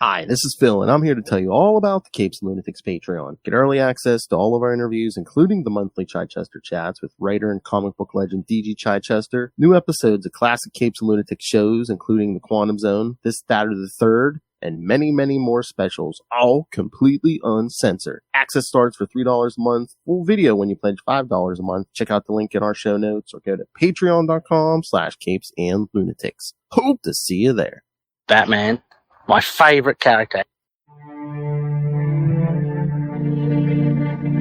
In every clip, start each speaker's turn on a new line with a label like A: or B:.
A: Hi, this is Phil, and I'm here to tell you all about the Capes and Lunatics Patreon. Get early access to all of our interviews, including the monthly Chichester chats with writer and comic book legend D.G. Chichester, new episodes of classic Capes and Lunatics shows, including The Quantum Zone, This, That, or the Third, and many, many more specials, all completely uncensored. Access starts for $3 a month, full video when you pledge $5 a month. Check out the link in our show notes or go to patreon.com/capesandlunatics. Hope to see you there.
B: Batman. My favorite character.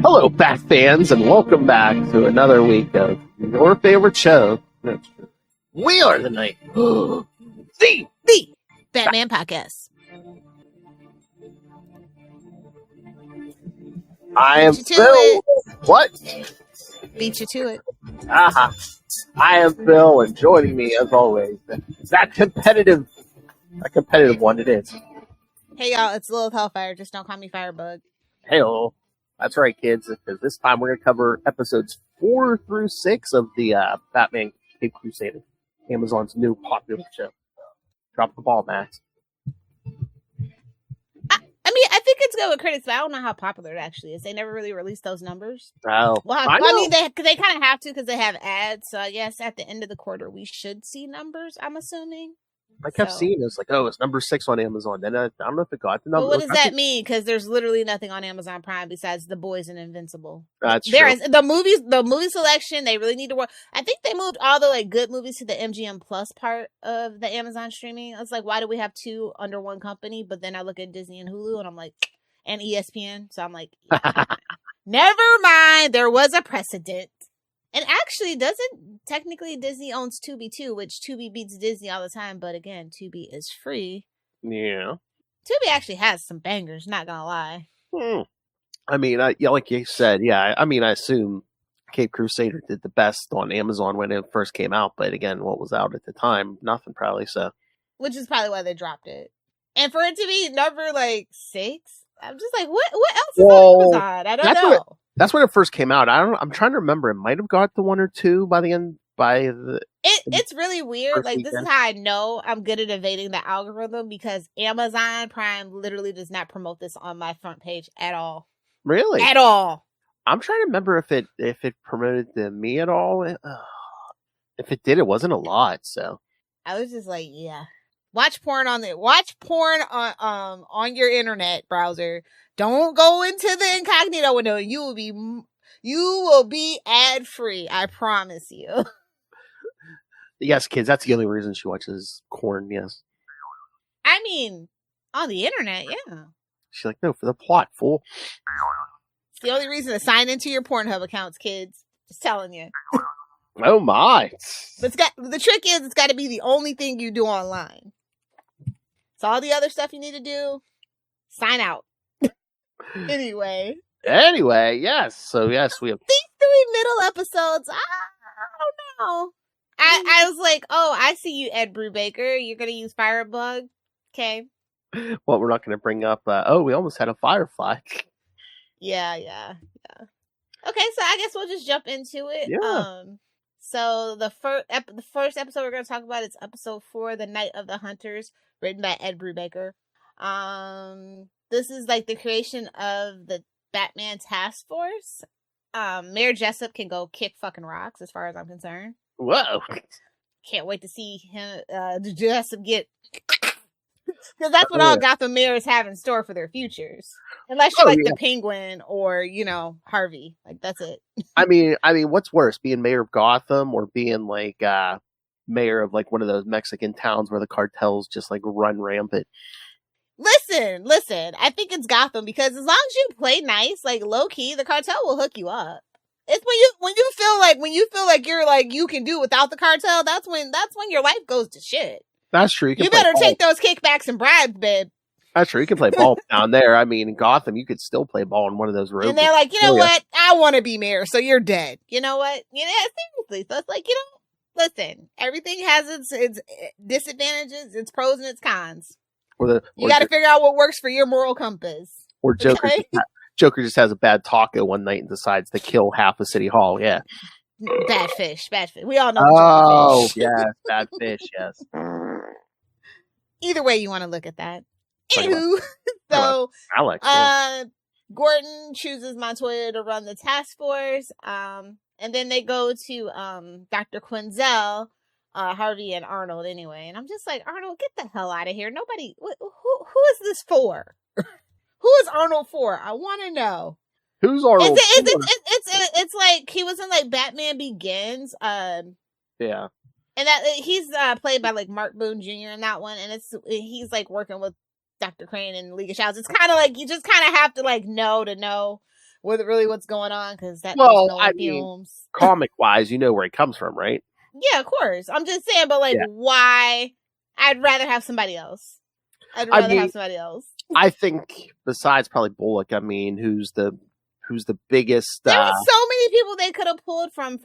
A: Hello, Bat fans, and welcome back to another week of your favorite show. We are the night. the
C: Batman Podcast.
A: I am
C: Beat you to
A: Phil.
C: it.
A: What?
C: Beat you to it.
A: I am Phil, and joining me, as always, that competitive one it is.
C: Hey y'all, it's Lilith Hellfire. Just don't call me Firebug.
A: Hey-o. That's right, kids, because this time we're going to cover episodes 4 through 6 of the Batman Cape Crusader, Amazon's new popular show. Drop the ball, Max.
C: I mean, I think it's good with critics, but I don't know how popular it actually is. They never really released those numbers.
A: Oh,
C: Well, I mean, they kind of have to because they have ads. So I guess at the end of the quarter, we should see numbers, I'm assuming.
A: I kept seeing it. It's like, oh, it's number 6 on Amazon. Then I don't know if it got the number.
C: But what does that mean? Because there's literally nothing on Amazon Prime besides The Boys and Invincible.
A: That's
C: there
A: true.
C: is the movie selection. They really need to work. I think they moved all the good movies to the MGM Plus part of the Amazon streaming. I was like, why do we have two under one company? But then I look at Disney and Hulu, and I'm like, and ESPN. So I'm like, never mind. There was a precedent. And actually, doesn't technically Disney owns Tubi too, which Tubi beats Disney all the time. But again, Tubi is free.
A: Yeah.
C: Tubi actually has some bangers, not gonna lie.
A: I mean, like you said, yeah. I mean, I assume Cape Crusader did the best on Amazon when it first came out. But again, what was out at the time? Nothing, probably. So,
C: which is probably why they dropped it. And for it to be number 6, I'm just like, what else is on Amazon? I don't know.
A: That's when it first came out. I'm trying to remember. It might have got the 1 or 2 by the end. It's
C: really weird. Like, this is how I know I'm good at evading the algorithm, because Amazon Prime literally does not promote this on my front page at all.
A: Really?
C: At all.
A: I'm trying to remember if it promoted to me at all. If it did, it wasn't a lot. So
C: I was just like, yeah. Watch porn on your internet browser. Don't go into the incognito window. You will be ad free. I promise you.
A: Yes, kids. That's the only reason she watches corn. Yes.
C: I mean, on the internet, yeah.
A: She's like, no, for the plot, fool.
C: It's the only reason to sign into your Pornhub accounts, kids. Just telling you.
A: Oh my!
C: But the trick is, it's got to be the only thing you do online. So all the other stuff you need to do, sign out. Anyway,
A: yes. So yes, we have
C: these 3 middle episodes. I don't know. I was like, oh, I see you, Ed Brubaker. You're gonna use Firebug, okay?
A: Well, we're not gonna bring up. We almost had a Firefly.
C: Yeah. Okay, so I guess we'll just jump into it.
A: Yeah.
C: So the first episode we're gonna talk about is episode 4, "The Night of the Hunters," written by Ed Brubaker. This is like the creation of the Batman Task Force. Mayor Jessup can go kick fucking rocks, as far as I'm concerned.
A: Whoa!
C: Can't wait to see him, Jessup get, because that's what all Gotham mayors have in store for their futures. Unless you're the Penguin or Harvey, like that's it. I
A: mean, what's worse, being mayor of Gotham or being like mayor of like one of those Mexican towns where the cartels just like run rampant?
C: Listen. I think it's Gotham, because as long as you play nice, like low key, the cartel will hook you up. It's when you feel like you're like you can do without the cartel. That's when your life goes to shit.
A: That's true.
C: You better take those kickbacks and bribes, babe.
A: That's true. You can play ball down there. I mean, in Gotham, you could still play ball in one of those rooms.
C: And they're like, you know what? I want to be mayor, so you're dead. You know what? Seriously. So it's like, listen. Everything has its disadvantages, its pros and its cons. You got to figure out what works for your moral compass.
A: Or Joker just has a bad taco one night and decides to kill half of City Hall. Yeah.
C: Bad fish. We all know.
A: Oh, yes. Bad fish. Yes.
C: Either way you want to look at that. Anywho, so
A: Alex. Yeah.
C: Gordon chooses Montoya to run the task force. And then they go to Dr. Quinzel, Harvey and Arnold anyway. And I'm just like, Arnold, get the hell out of here. Nobody, who is this for? Who is Arnold for? I want to know.
A: Who's Arnold?
C: It's like he was in like Batman Begins.
A: Yeah.
C: And that he's played by like Mark Boone Jr. in that one, and he's like working with Dr. Crane and League of Shadows. It's kind of like you just kind of have to like know what's going on because that films.
A: Comic wise, you know where he comes from, right?
C: Yeah, of course. I'm just saying, but like, why? I'd rather have somebody else.
A: I think besides probably Bullock. I mean, who's the biggest?
C: There were so many people they could have pulled from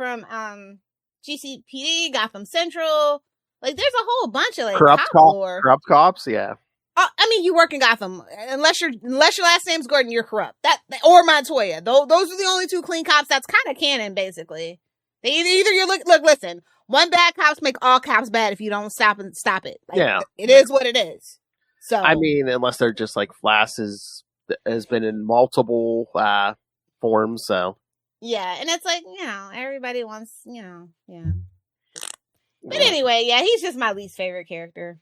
C: GCPD, Gotham Central. Like, there's a whole bunch of like
A: corrupt cops. Yeah.
C: I mean, you work in Gotham unless your last name's Gordon, you're corrupt. That or Montoya. Those are the only two clean cops. That's kind of canon, basically. They either you look. Listen, one bad cops make all cops bad if you don't stop it. Like, it is what it is. So
A: I mean, unless they're just like Flash has been in multiple forms. So
C: yeah, and it's like everybody wants yeah. But anyway, he's just my least favorite character.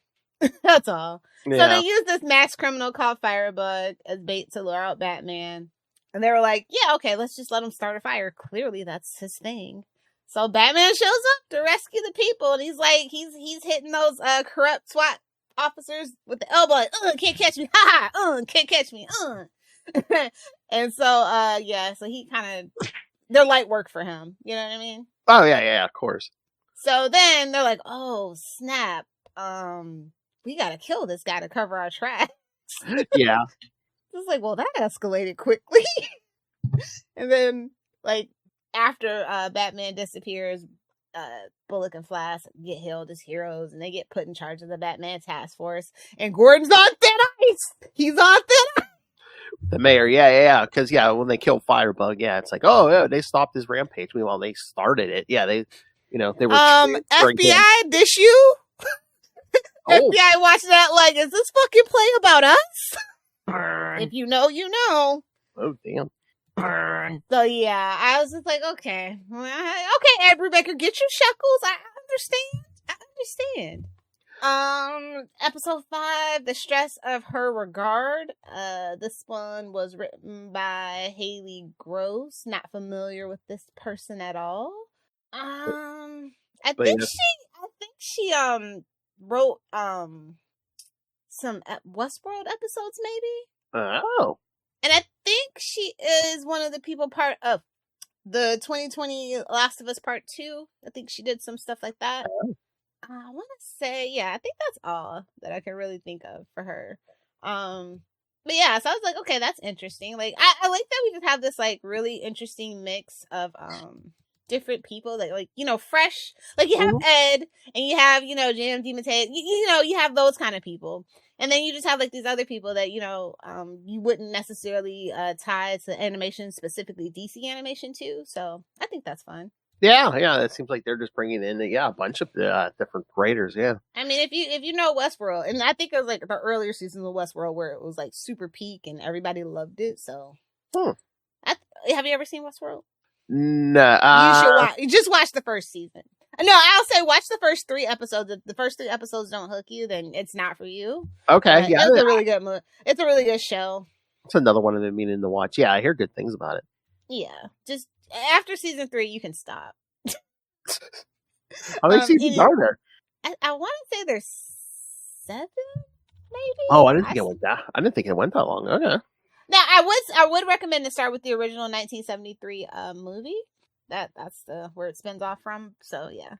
C: That's all. Yeah. So they use this max criminal called Firebug as bait to lure out Batman. And they were like, yeah, okay, let's just let him start a fire. Clearly that's his thing. So Batman shows up to rescue the people, and he's like, he's hitting those corrupt SWAT officers with the elbow, like, can't catch me, can't catch me, And so so he kind of they're light work for him. You know what I mean?
A: Oh yeah, of course.
C: So then they're like, oh snap, we gotta kill this guy to cover our tracks.
A: Yeah.
C: It's like, well, that escalated quickly. And then, like, after Batman disappears, Bullock and Flash get hailed as heroes, and they get put in charge of the Batman task force. And Gordon's on thin ice. He's on thin ice.
A: The mayor, yeah, because when they kill Firebug, it's like, oh yeah, they stopped his rampage. Meanwhile, they started it. Yeah, they were
C: FBI dish you. FBI watch that like, is this fucking play about us?
B: Burn.
C: If you know, you know.
A: Oh damn.
B: Burn.
C: So yeah, I was just like, okay, Ed Brubaker, get your shekels. I understand. Episode 5, The Stress of Her Regard. This one was written by Haley Gross. Not familiar with this person at all. I think she wrote some Westworld episodes, maybe.
A: Oh. And
C: I think she is one of the people part of the 2020 Last of Us Part 2. I think she did some stuff like that.
A: Oh.
C: I want to say, I think that's all that I can really think of for her. But yeah, so I was like, okay, that's interesting. Like, I like that we just have this like really interesting mix of different people that like fresh. Like you have Ed and you have Jam Demonte. You have those kind of people, and then you just have like these other people that you wouldn't necessarily tie to animation, specifically DC animation too. So I think that's fun.
A: Yeah, it seems like they're just bringing in a bunch of different writers. Yeah, I
C: mean, if you know Westworld, and I think it was like the earlier seasons of Westworld where it was like super peak and everybody loved it. So, have you ever seen Westworld?
A: No,
C: you should watch. You just watch the first season. No, I'll say watch the first 3 episodes. If the first 3 episodes don't hook you, then it's not for you.
A: Okay,
C: it's a really good movie. It's a really good show.
A: It's another one of them meaning to watch. Yeah, I hear good things about it.
C: Yeah, just after season 3, you can stop.
A: How many seasons are there?
C: I want to say there's 7, maybe.
A: Oh, I didn't think it went that long. Okay.
C: Now, I would recommend to start with the original 1973 movie. That's where it spins off from. So yeah.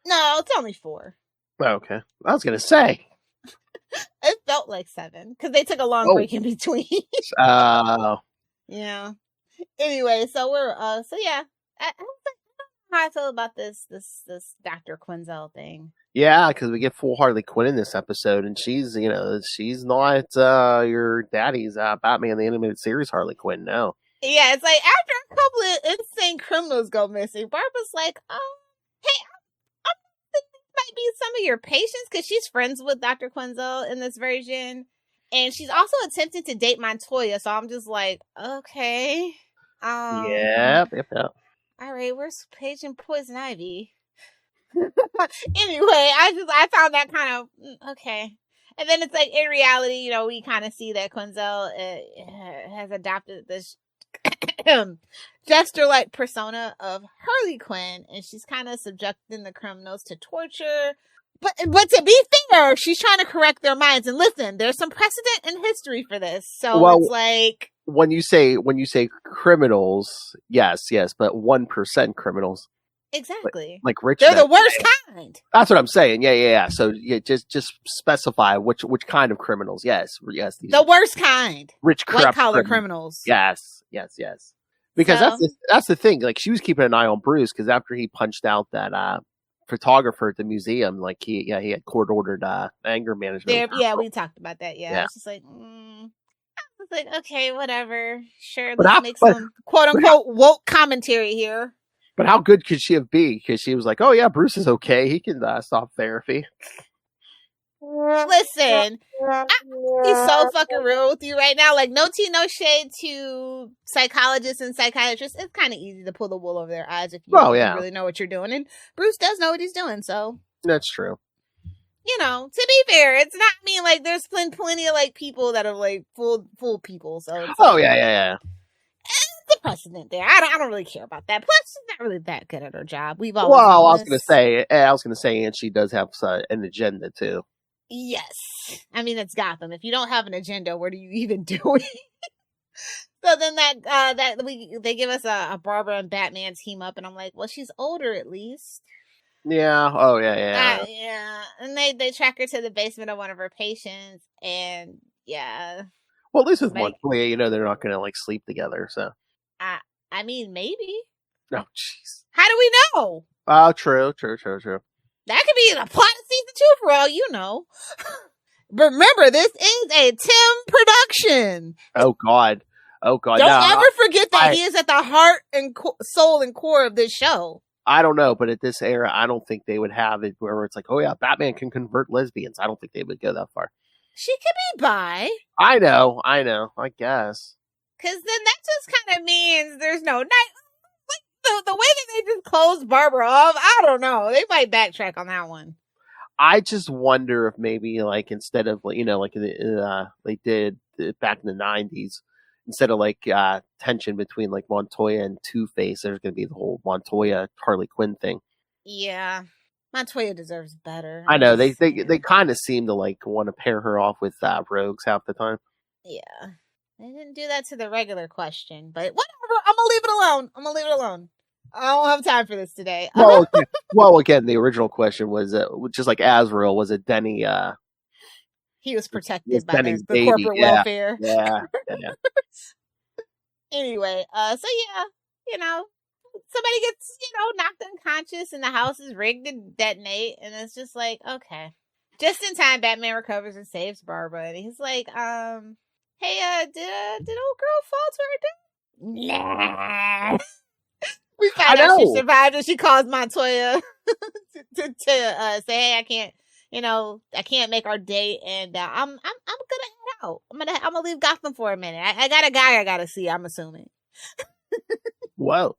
C: No, it's only 4.
A: Okay, I was gonna say.
C: It felt like 7 because they took a long break in between. Yeah. Anyway, so we're so yeah. I don't know how I feel about this Dr. Quinzel thing.
A: Yeah, because we get full Harley Quinn in this episode, and she's not your daddy's Batman the Animated Series Harley Quinn. No.
C: Yeah, it's like after a couple of insane criminals go missing, Barbara's like, hey, I'm might be some of your patients because she's friends with Dr. Quinzel in this version. And she's also attempting to date Montoya. So I'm just like, okay.
A: Yep.
C: All right, where's Paige and Poison Ivy? Anyway, I found that kind of okay. And then it's like in reality, we kind of see that Quinzel has adopted this jester-like persona of Harley Quinn, and she's kind of subjecting the criminals to torture. But to be fair, she's trying to correct their minds. And listen, there's some precedent in history for this. So it's like
A: when you say criminals, yes, but 1% criminals.
C: Exactly.
A: Like rich.
C: They're the worst kind.
A: That's what I'm saying. Yeah. So just specify which kind of criminals. Yes.
C: The worst kind.
A: Rich, corrupt,
C: white collar criminals.
A: Yes. Because that's the thing. Like she was keeping an eye on Bruce because after he punched out that photographer at the museum, like he had court ordered anger management.
C: We talked about that. Yeah. It's just like. I was like, okay, whatever. Sure,
A: but
C: let's make some quote unquote woke commentary here.
A: But how good could she have been? Because she was like, oh, yeah, Bruce is okay. He can stop therapy.
C: Listen, he's so fucking real with you right now. Like, no tea, no shade to psychologists and psychiatrists. It's kind of easy to pull the wool over their eyes if you really know what you're doing. And Bruce does know what he's doing, so.
A: That's true.
C: To be fair, it's not like there's plenty of like people that are like fool people. So. It's
A: yeah.
C: The precedent there. I don't really care about that. Plus, she's not really that good at her job. We've always.
A: Well, I was gonna say, and she does have an agenda too.
C: Yes, I mean it's Gotham. If you don't have an agenda, what are you even doing? So then they give us a Barbara and Batman team up, and I'm like, well, she's older at least.
A: Yeah. Oh yeah.
C: Yeah. And they track her to the basement of one of her patients, and yeah.
A: Well, at least with Montoya, they're not gonna like sleep together, so.
C: I mean, maybe.
A: Oh, jeez.
C: How do we know?
A: Oh, true. That
C: could be the plot of season 2 for all you know. Remember, this is a Tim production.
A: Oh, God.
C: Don't ever forget that he is at the heart and soul and core of this show.
A: I don't know, but at this era, I don't think they would have it where it's like, oh, yeah, Batman can convert lesbians. I don't think they would go that far.
C: She could be bi.
A: I know. I guess.
C: Because then that just kind of means there's no night. Like, the way that they just closed Barbara off, I don't know. They might backtrack on that one.
A: I just wonder if maybe, like, instead of, like they did back in the 90s, instead of, like, tension between, like, Montoya and Two-Face, there's going to be the whole Montoya-Harley Quinn thing. Yeah.
C: Montoya deserves better.
A: I know. They kind of seem to, like, want to pair her off with Rogues half the time.
C: Yeah. They didn't do that to the regular question, but whatever. I'm going to leave it alone. I don't have time for this today.
A: Well, again, the original question was just like Azrael, was it Denny?
C: He was protected by the corporate welfare.
A: Yeah.
C: Anyway, so yeah, somebody gets, knocked unconscious and the house is rigged to detonate, and it's just like, okay. Just in time, Batman recovers and saves Barbara, and he's like, hey, did old girl fall to her death? Nah. We found out she survived, and she calls Montoya to say, hey, I can't make our date, and I'm gonna head out. I'm gonna leave Gotham for a minute. I got a guy I gotta see. I'm assuming.
A: Whoa.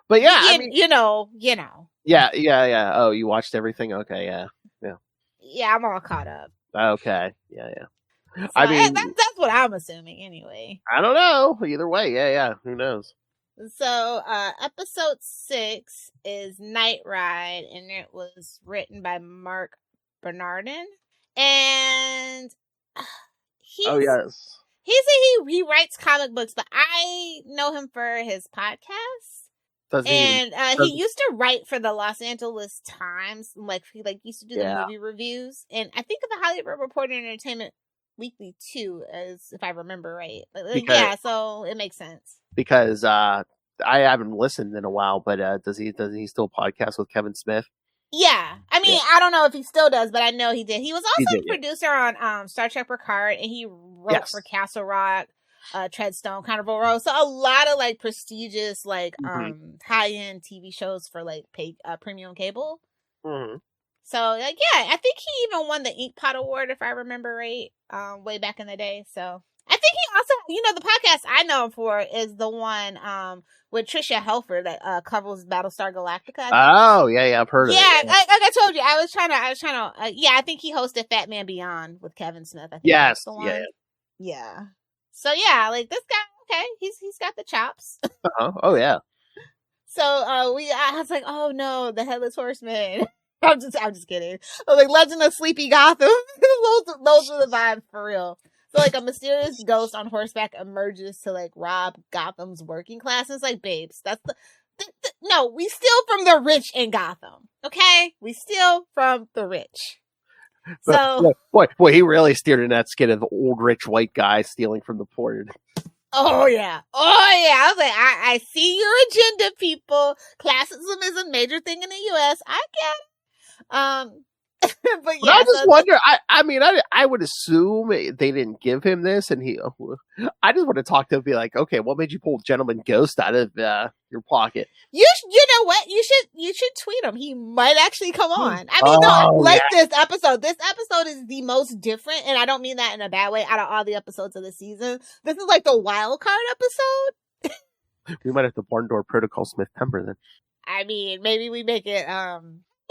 A: But yeah, I mean,
C: you know.
A: Yeah. Oh, you watched everything? Okay, yeah.
C: Yeah, I'm all caught up.
A: Okay, yeah.
C: So, I mean, that's what I'm assuming, anyway.
A: I don't know. Either way, yeah. Who knows?
C: So, episode 6 is Night Ride, and it was written by Mark Bernardin, and
A: oh yes,
C: he writes comic books, but I know him for his podcast. He used to write for the Los Angeles Times, he used to do the movie reviews, and I think of the Hollywood Reporter and Entertainment Weekly too, as if I remember right. So it makes sense.
A: Because I haven't listened in a while, but does he still podcast with Kevin Smith?
C: Yeah, I mean, I don't know if he still does, but I know he did. He was also a producer on Star Trek Picard, and he wrote for Castle Rock, Treadstone, Carnival Row. So a lot of prestigious high-end TV shows for paid premium cable.
A: Mm-hmm.
C: So, like, yeah, I think he even won the Ink Pot Award, if I remember right, way back in the day. So, I think he also, the podcast I know him for is the one with Trisha Helfer that covers Battlestar Galactica.
A: Oh, yeah, I've heard of it.
C: Yeah, like I told you, I was trying to, I think he hosted Fat Man Beyond with Kevin Smith. I think
A: Yes,
C: that's the one. Yeah. So, yeah, like, this guy, okay, he's got the chops.
A: Uh-huh. Oh, yeah.
C: So, I was like, oh, no, the Headless Horseman. I'm just kidding. I was like, Legend of Sleepy Gotham. those are the vibes for real. So, like, a mysterious ghost on horseback emerges to, like, rob Gotham's working class. And it's like, babes, that's no, we steal from the rich in Gotham. Okay? We steal from the rich. So,
A: boy, he really steered in that skit of the old rich white guy stealing from the poor.
C: Oh yeah. I was like, I see your agenda, people. Classism is a major thing in the U.S. I get it. But yeah,
A: I just wonder. I would assume they didn't give him this, and I just want to talk to him, and be like, okay, what made you pull Gentleman Ghost out of your pocket?
C: You know what? You should tweet him. He might actually come on. I mean, no, I like this episode. This episode is the most different, and I don't mean that in a bad way. Out of all the episodes of the season, this is like the wild card episode.
A: We might have to barn door Protocol Smith Temper then.
C: I mean, maybe we make it.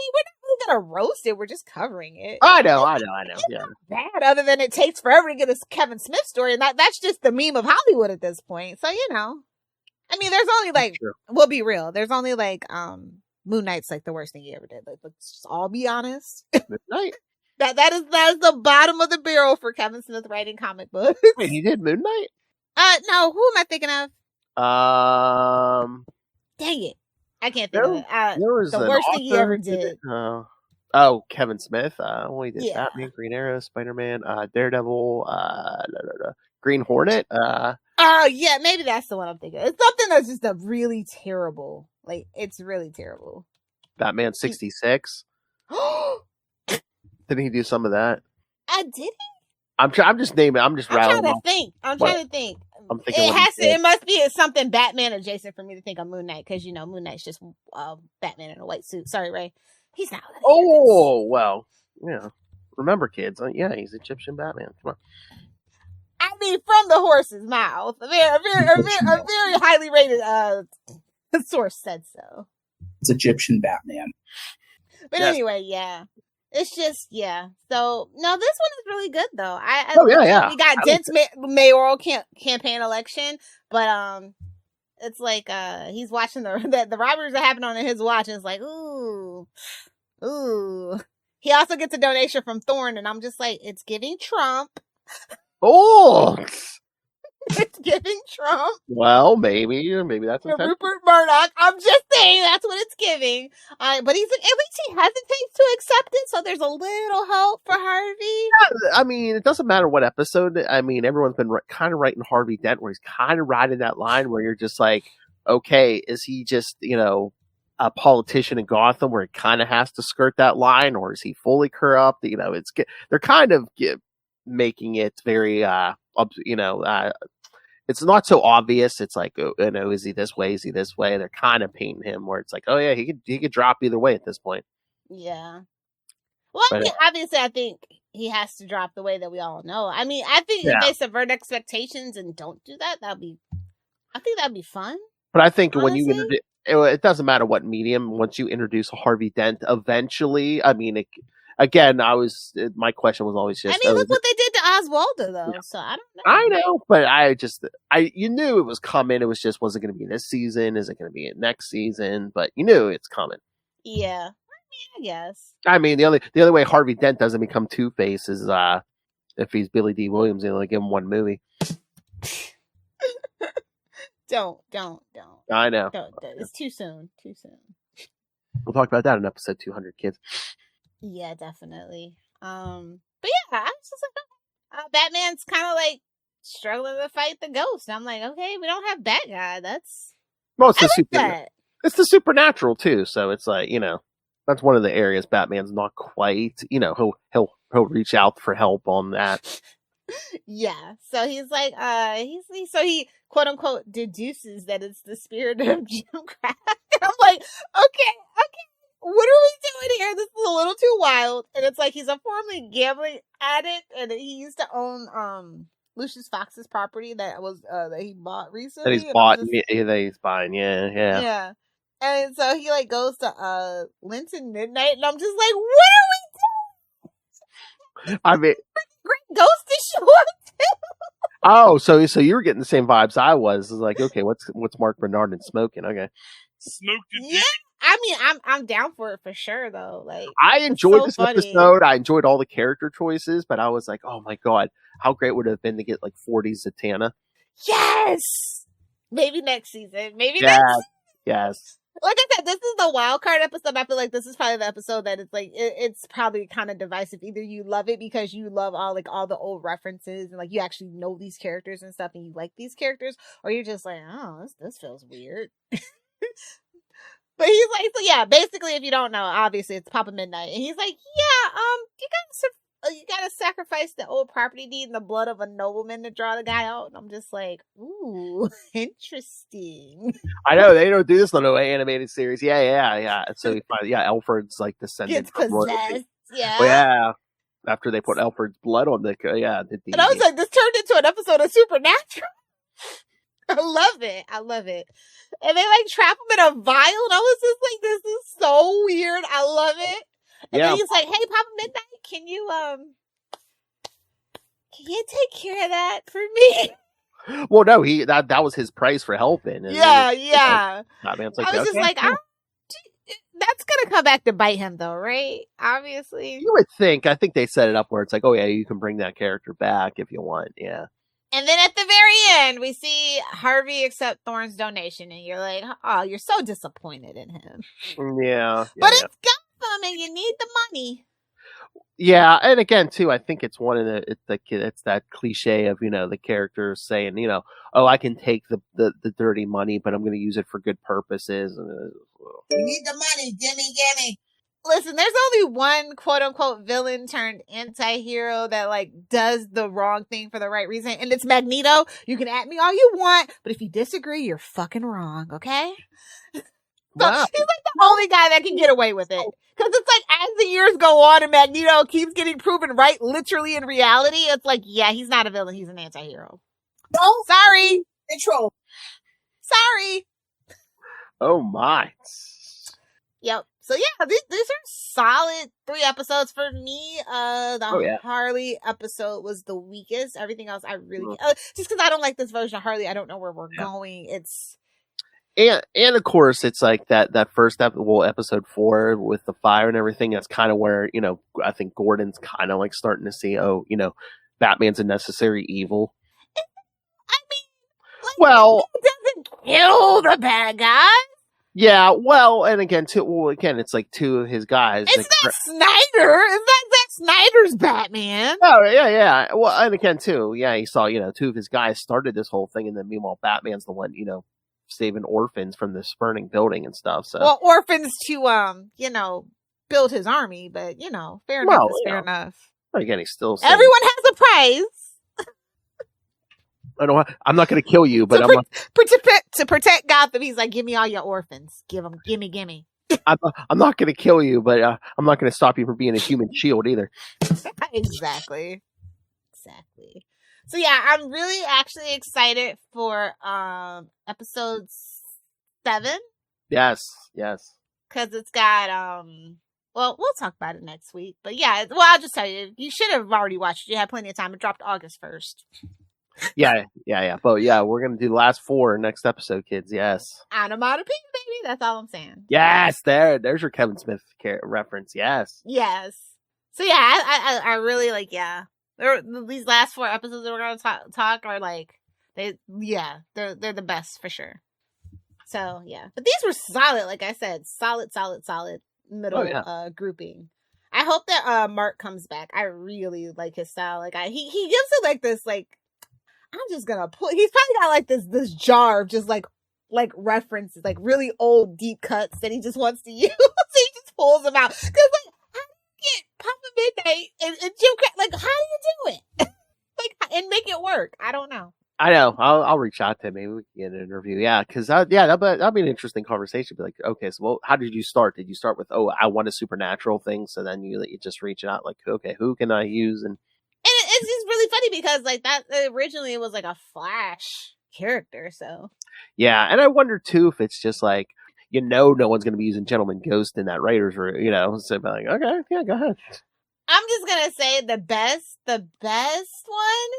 C: We're not really gonna roast it. We're just covering it.
A: I know. Yeah.
C: Bad, other than it takes forever to get a Kevin Smith story, and that's just the meme of Hollywood at this point. So I mean, there's only like, we'll be real. There's only like, Moon Knight's like the worst thing he ever did. Like, let's just all be honest.
A: Moon Knight.
C: that is the bottom of the barrel for Kevin Smith writing comic books.
A: Wait, he did Moon Knight?
C: No. Who am I thinking of? Dang it. I can't think of it. The worst thing he ever did.
A: Kevin Smith. He did Batman, Green Arrow, Spider-Man, Daredevil, Green Hornet.
C: Yeah, maybe that's the one I'm thinking. It's something that's just a really terrible. Like, it's really terrible.
A: Batman 66. Didn't he do some of that?
C: Did he?
A: I'm just naming. I'm just rattling.
C: I'm trying to think.
A: I'm thinking
C: it must be something Batman adjacent for me to think of Moon Knight, because Moon Knight's just Batman in a white suit. Sorry, Ray. He's not.
A: Well, yeah. Remember, kids. Yeah, he's Egyptian Batman. Come on.
C: I mean, from the horse's mouth. A very highly rated source said so.
D: It's Egyptian Batman.
C: But anyway, yeah. It's just, yeah. So, no, this one is really good, though.
A: Yeah.
C: We got dense mayoral campaign election, but it's like he's watching the robberies are happening on his watch, and it's like, ooh. He also gets a donation from Thorne, and I'm just like, it's giving Trump.
A: Oh!
C: It's giving Trump.
A: Well, maybe that's
C: Rupert Murdoch. I'm just saying that's what it's giving. But he's like, at least he hesitates to accept it, so there's a little hope for Harvey.
A: I mean, it doesn't matter what episode. I mean, everyone's been kind of writing Harvey Dent, where he's kind of riding that line where you're just like, okay, is he just a politician in Gotham where he kind of has to skirt that line, or is he fully corrupt? They're kind of making it very it's not so obvious. It's like, is he this way? Is he this way? They're kind of painting him where it's like, oh yeah, he could drop either way at this point.
C: Yeah. Well, obviously, I think he has to drop the way that we all know. I mean, I think if they subvert expectations and don't do that, I think that'd be fun.
A: But I think honestly, when it doesn't matter what medium, once you introduce Harvey Dent, eventually, I mean, my question was always just,
C: look what they did to Oswaldo, though. Yeah. So I don't know.
A: I know, but you knew it was coming. It was just, was it going to be this season? Is it going to be next season? But you knew it's coming.
C: Yeah, I guess.
A: I mean, the only way Harvey Dent doesn't become Two-Face is if he's Billy D. Williams and only give him one movie.
C: Don't.
A: I know.
C: Don't. It's too soon.
A: We'll talk about that in episode 200, kids.
C: Yeah, definitely. But yeah, I was just like, Batman's kind of like struggling to fight the ghost. I'm like, okay, we don't have Batguy.
A: It's the supernatural too. So it's like, that's one of the areas Batman's not quite. He'll reach out for help on that.
C: Yeah. So he's like, he quote unquote deduces that it's the spirit of Jim Crack. I'm like, okay. what are we doing here? This is a little too wild. And it's like he's a formerly gambling addict, and he used to own Lucius Fox's property that he bought recently.
A: That he's bought, that he's buying, yeah.
C: Yeah. And so he like goes to Linton Midnight, and I'm just like, what are we doing?
A: I mean,
C: Great Ghost is short.
A: oh, so you were getting the same vibes I was. It's like, okay, what's Mark Bernardin smoking? Okay.
B: Smoked it.
C: Yeah. I mean, I'm down for it for sure, though. Like,
A: I enjoyed
C: so
A: this
C: funny.
A: episode. I enjoyed all the character choices, but I was like, oh my god, how great would it have been to get like 40s Zatanna?
C: Yes. Maybe next season. Maybe
A: Yes,
C: next.
A: yes.
C: Like I said, this is the wild card episode. I feel like this is probably the episode that it's like it's probably kind of divisive. Either you love it because you love all the old references and like you actually know these characters and stuff and you like these characters, or you're just like, oh, this feels weird. But he's like, so yeah, basically, if you don't know, obviously it's Papa Midnight, and he's like, yeah, you gotta sacrifice the old property deed and the blood of a nobleman to draw the guy out. And I'm just like, ooh, interesting.
A: I know they don't do this on no animated series. Yeah. So you find, Alfred's like descended
C: Gets
A: from royalty.
C: possessed. Yeah.
A: Well, yeah. After they put Alfred's blood on the
C: And I was like, this turned into an episode of Supernatural. I love it. And they like trap him in a vial, and I was just like, this is so weird. I love it. And then he's like, hey, Papa Midnight, can you take care of that for me?
A: Well, no, that was his price for helping. And
C: Yeah.
A: Batman's like,
C: I was just like, that's gonna come back to bite him, though, right? Obviously.
A: You would think. I think they set it up where it's like, oh yeah, you can bring that character back if you want. Yeah. And
C: then at the very end, we see Harvey accept Thorne's donation, and you're like, oh, you're so disappointed in him.
A: Yeah.
C: But it's Gotham, and you need the money.
A: Yeah, and again, too, I think it's one of it's that cliche of, the characters saying, oh, I can take the dirty money, but I'm going to use it for good purposes.
D: You need the money, gimme.
C: Listen, there's only one quote unquote villain turned anti-hero that like does the wrong thing for the right reason, and it's Magneto. You can at me all you want, but if you disagree, you're fucking wrong, okay? Wow. So he's like the only guy that can get away with it. Because it's like as the years go on and Magneto keeps getting proven right literally in reality, it's like, yeah, he's not a villain, he's an anti-hero.
D: No.
C: Sorry.
D: Control.
C: Sorry.
A: Oh my.
C: Yep. So yeah, these are solid 3 episodes for me. Harley episode was the weakest. Everything else I really just because I don't like this version of Harley. I don't know where we're going. It's
A: and of course it's like that first episode 4 with the fire and everything. That's kind of where I think Gordon's kind of like starting to see Batman's a necessary evil.
C: I mean, it doesn't kill the bad guy.
A: Yeah, well, and again, it's like 2 of his guys.
C: It's not Snyder. It's not Zack Snyder's Batman.
A: Oh, yeah. Well, and again, too, he saw, 2 of his guys started this whole thing, and then meanwhile, Batman's the one, saving orphans from this burning building and stuff. So,
C: well, orphans to, build his army, but, fair enough is fair enough.
A: Again, he's still
C: saying, everyone has a price.
A: I'm not going to kill you, but
C: to protect Gotham, he's like, give me all your orphans. Gimme.
A: I'm not going to kill you, but I'm not going to stop you from being a human shield either.
C: Exactly. So yeah, I'm really actually excited for episode 7.
A: Yes.
C: Because it's got well, we'll talk about it next week. But yeah, I'll just tell you, you should have already watched it. You had plenty of time. It dropped August 1st.
A: Yeah. But yeah, we're gonna do the last 4 next episode, kids. Yes.
C: Onomatopoeia, baby. That's all I'm saying.
A: Yes, there's your Kevin Smith reference. Yes.
C: So yeah, I really like. Yeah, these last 4 episodes that we're gonna talk are like they're the best for sure. So yeah, but these were solid. Like I said, solid middle grouping. I hope that Mark comes back. I really like his style. Like he gives it like this like. I'm just gonna put. He's probably got like this jar of just like references, like really old deep cuts that he just wants to use. So he just pulls them out. Cause like, how do you get Papa Midnight and Jim? Like, how do you do it? Like, and make it work? I don't know.
A: I know. I'll reach out to him. Maybe we can get an interview. Yeah, because that'd be an interesting conversation. Be like, okay, so well, how did you start? Did you start with, oh, I want a supernatural thing? So then you just reach out like, okay, who can I use? And
C: it's just really funny because like that originally it was like a Flash character. So
A: yeah, and I wonder too if it's just like no one's going to be using Gentleman Ghost in that writers room. So be like, okay, yeah, go ahead.
C: I'm just gonna say the best one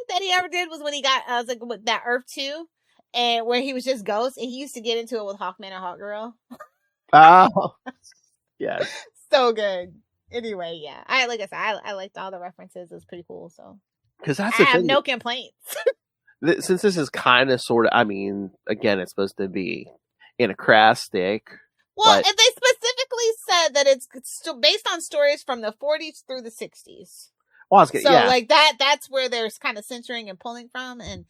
C: that he ever did was when he got I was like with that Earth 2 and where he was just Ghost and he used to get into it with Hawkman and Hawkgirl.
A: Oh, yeah,
C: So good. Anyway, yeah, I liked all the references. It was pretty cool. So
A: because that's
C: I
A: the
C: have
A: thing.
C: no complaints.
A: Since this is kind of sort of, I mean, again, it's supposed to be anachronistic.
C: Well,
A: but,
C: and they specifically said that it's still based on stories from the 40s through the 60s.
A: well,
C: So like that's where there's kind of censoring and pulling from, and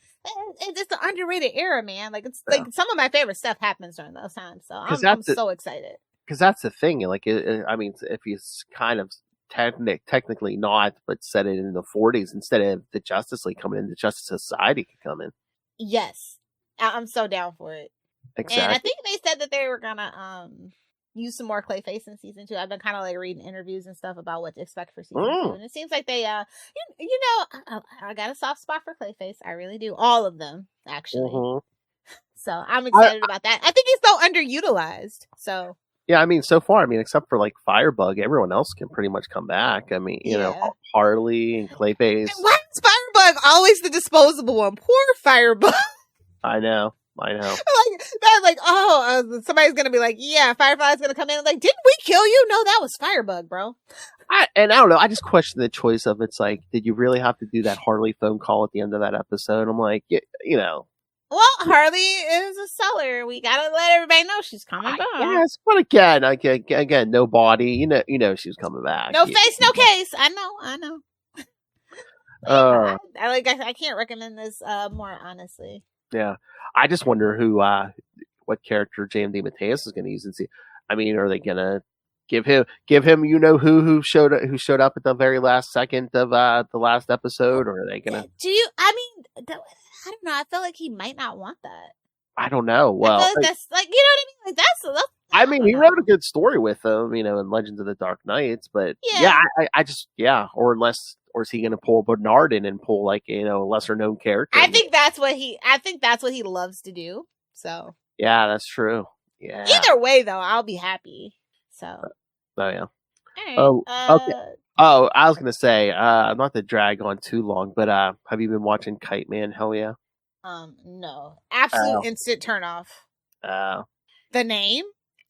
C: it's just an underrated era, man. Like it's like some of my favorite stuff happens during those times. So I'm so excited.
A: Because that's the thing. Like, I mean, if you kind of technically not, but set it in the 40s instead of the Justice League coming in, the Justice Society could come in.
C: Yes, I'm so down for it.
A: Exactly.
C: And I think they said that they were gonna use some more Clayface in season 2. I've been kind of like reading interviews and stuff about what to expect for season 2, and it seems like they you know I got a soft spot for Clayface. I really do, all of them actually. Mm-hmm. So I'm excited about that. I think he's so underutilized. So
A: yeah, I mean, so far, I mean, except for like Firebug, everyone else can pretty much come back. I mean, you know, Harley and Clayface.
C: Why is Firebug always the disposable one? Poor Firebug.
A: I know.
C: Somebody's gonna be like, yeah, Firefly's gonna come in and like, didn't we kill you? No, that was Firebug, bro.
A: I don't know. I just question the choice of it's like, did you really have to do that Harley phone call at the end of that episode? I'm like, you know.
C: Well, Harley is a seller. We gotta let everybody know she's coming back.
A: Yes, but again, no body. You know, she was coming back.
C: No face, no case. I know. I can't recommend this more honestly.
A: Yeah, I just wonder what character JMD Mateus is going to use and see. I mean, are they going to give him who showed up at the very last second of the last episode, or are they going to?
C: I don't know. I feel like he might not want that.
A: I don't know. Well,
C: that's like, you know what I mean. Like that's
A: I mean, he wrote a good story with them, you know, in Legends of the Dark Knights, but or is he going to pull Bernard in and pull like, you know, a lesser known character?
C: I think that's what he loves to do. So
A: yeah, that's true. Yeah.
C: Either way, though, I'll be happy. So.
A: Oh yeah.
C: Right.
A: Oh, okay. Oh, I was gonna say, not to drag on too long, but have you been watching Kite Man? Hell yeah.
C: No, absolute instant turn off. The name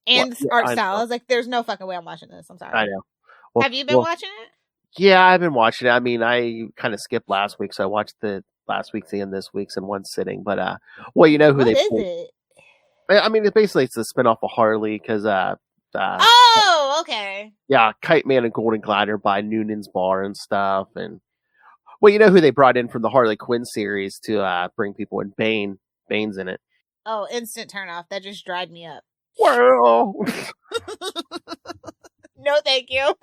C: and the art style. I was like, there's no fucking way I'm watching this. I'm sorry.
A: I know. Well,
C: have you been watching it?
A: Yeah, I've been watching it. I mean, I kind of skipped last week, so I watched the last week's and this week's in one sitting. But well, you know who
C: what is it?
A: I mean, it's the spinoff of Harley because
C: oh, okay.
A: Yeah, Kite Man and Golden Glider by Noonan's Bar and stuff, and well, you know who they brought in from the Harley Quinn series to bring people in. Bane's in it.
C: Oh, instant turn off. That just dried me up.
A: Well,
C: no, thank you.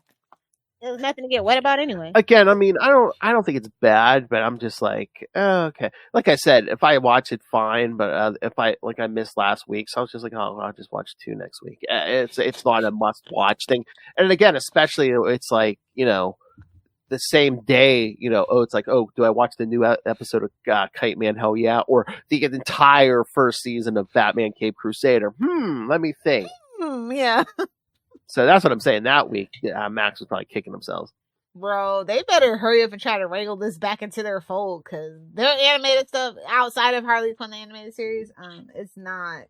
C: There's nothing to get wet about anyway.
A: Again, I mean, I don't think it's bad, but I'm just like, okay. Like I said, if I watch it, fine. But if I missed last week, so I was just like, oh, I'll just watch 2 next week. It's not a must watch thing. And again, especially it's like, you know, the same day, you know, it's like, oh, do I watch the new episode of Kite Man? Hell yeah, or the entire first season of Batman Cape Crusader? Let me think.
C: Yeah.
A: So that's what I'm saying. That week, Max was probably kicking themselves.
C: Bro, they better hurry up and try to wrangle this back into their fold, because their animated stuff outside of Harley Quinn the animated series, it's not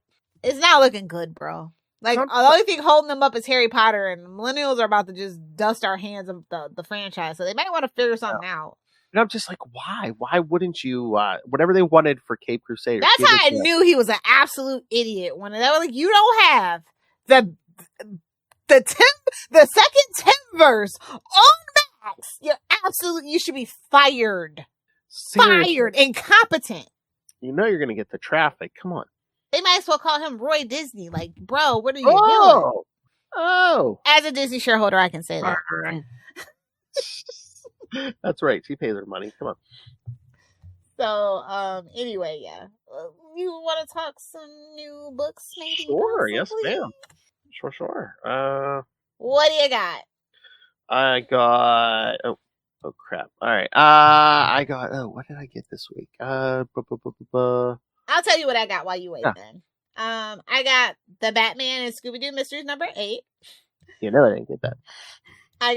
C: looking good, bro. Like, the only thing holding them up is Harry Potter, and millennials are about to just dust our hands of the franchise, so they might want to figure something out. And
A: I'm just like, why? Why wouldn't you? Whatever they wanted for Cape Crusader.
C: That's how I knew he was an absolute idiot. When they were like, you don't have the second Timverse on Max. You should be fired. Seriously. Fired. Incompetent.
A: You know you're going to get the traffic. Come on.
C: They might as well call him Roy Disney. Like, bro, what are you doing?
A: Oh.
C: As a Disney shareholder, I can say that.
A: That's right. She pays her money. Come on.
C: Anyway, yeah. You want to talk some new books, maybe?
A: Sure, yes,
C: possibly?
A: ma'am. Sure.
C: What do you got?
A: I got. Oh crap! All right. I got. Oh, what did I get this week?
C: I'll tell you what I got while you wait.
A: Yeah.
C: Then, I got the Batman and Scooby Doo Mysteries number 8.
A: You know I didn't get that.
C: I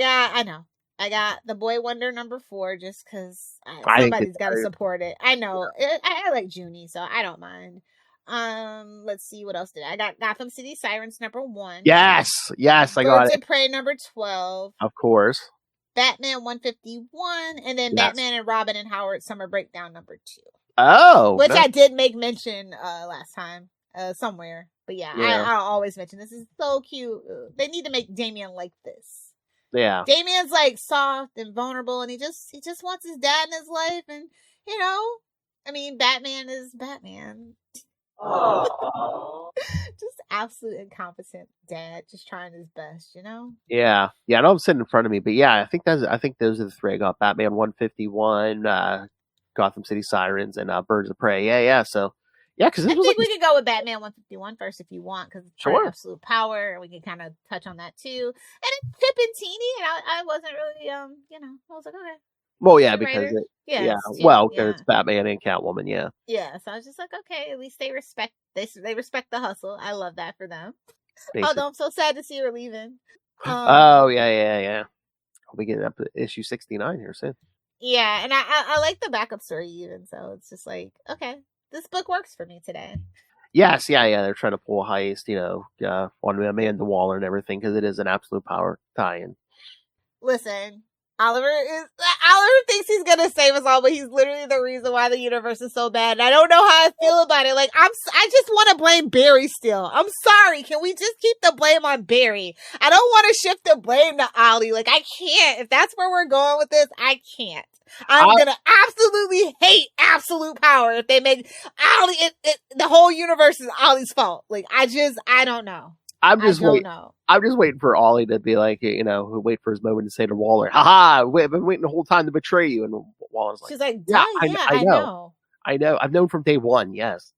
C: got the Boy Wonder number 4 just because
A: I didn't
C: somebody's
A: get
C: got to
A: that.
C: support it. I know. I like Junie, so I don't mind. Let's see what else did I got. Gotham City Sirens number 1.
A: Yes, I got
C: Birds
A: it.
C: of Prey number 12.
A: Of course.
C: Batman 151, and then
A: Yes.
C: Batman and Robin and Howard Summer Breakdown number 2.
A: Oh,
C: Which
A: no.
C: I did make mention last time somewhere. But yeah. I'll always mention this is so cute. They need to make Damian like this.
A: Yeah.
C: Damian's like soft and vulnerable, and he just wants his dad in his life, and I mean, Batman is Batman. Just absolute incompetent dad, just trying his best,
A: Yeah. I know I'm sitting in front of me, but yeah, I think those are the 3 I got. Batman 151, Gotham City Sirens, and Birds of Prey. Yeah. So yeah, because
C: I think we could go with Batman 151 first if you want, because it's
A: Sure.
C: absolute power, and we can kind of touch on that too. And it's Pip and Teeny, and I wasn't really, I was like, okay.
A: Well, yeah,
C: Good
A: because
C: writer.
A: it's Batman and Catwoman. Yeah.
C: Yeah, so I was just like, okay, at least they respect the hustle. I love that for them.
A: Basically.
C: Although I'm so sad to see her leaving.
A: Yeah. We get up to issue 69 here soon.
C: Yeah, and I like the backup story even, so it's just like, okay, this book works for me today.
A: Yes, yeah. They're trying to pull a heist, on Amanda Waller and everything because it is an absolute power tie-in.
C: Listen, Oliver thinks he's gonna save us all, but he's literally the reason why the universe is so bad. And I don't know how I feel about it. Like, I just want to blame Barry still. I'm sorry. Can we just keep the blame on Barry? I don't want to shift the blame to Ollie. Like, I can't. If that's where we're going with this, I can't. I'm gonna absolutely hate absolute power if they make Ollie. The whole universe is Ollie's fault. Like, I don't know.
A: I'm just waiting for Ollie to be like, wait for his moment to say to Waller, "Haha, I've been waiting the whole time to betray you." And Waller's like,
C: she's like,
A: "Yeah,
C: I know.
A: I've known from day one." Yes.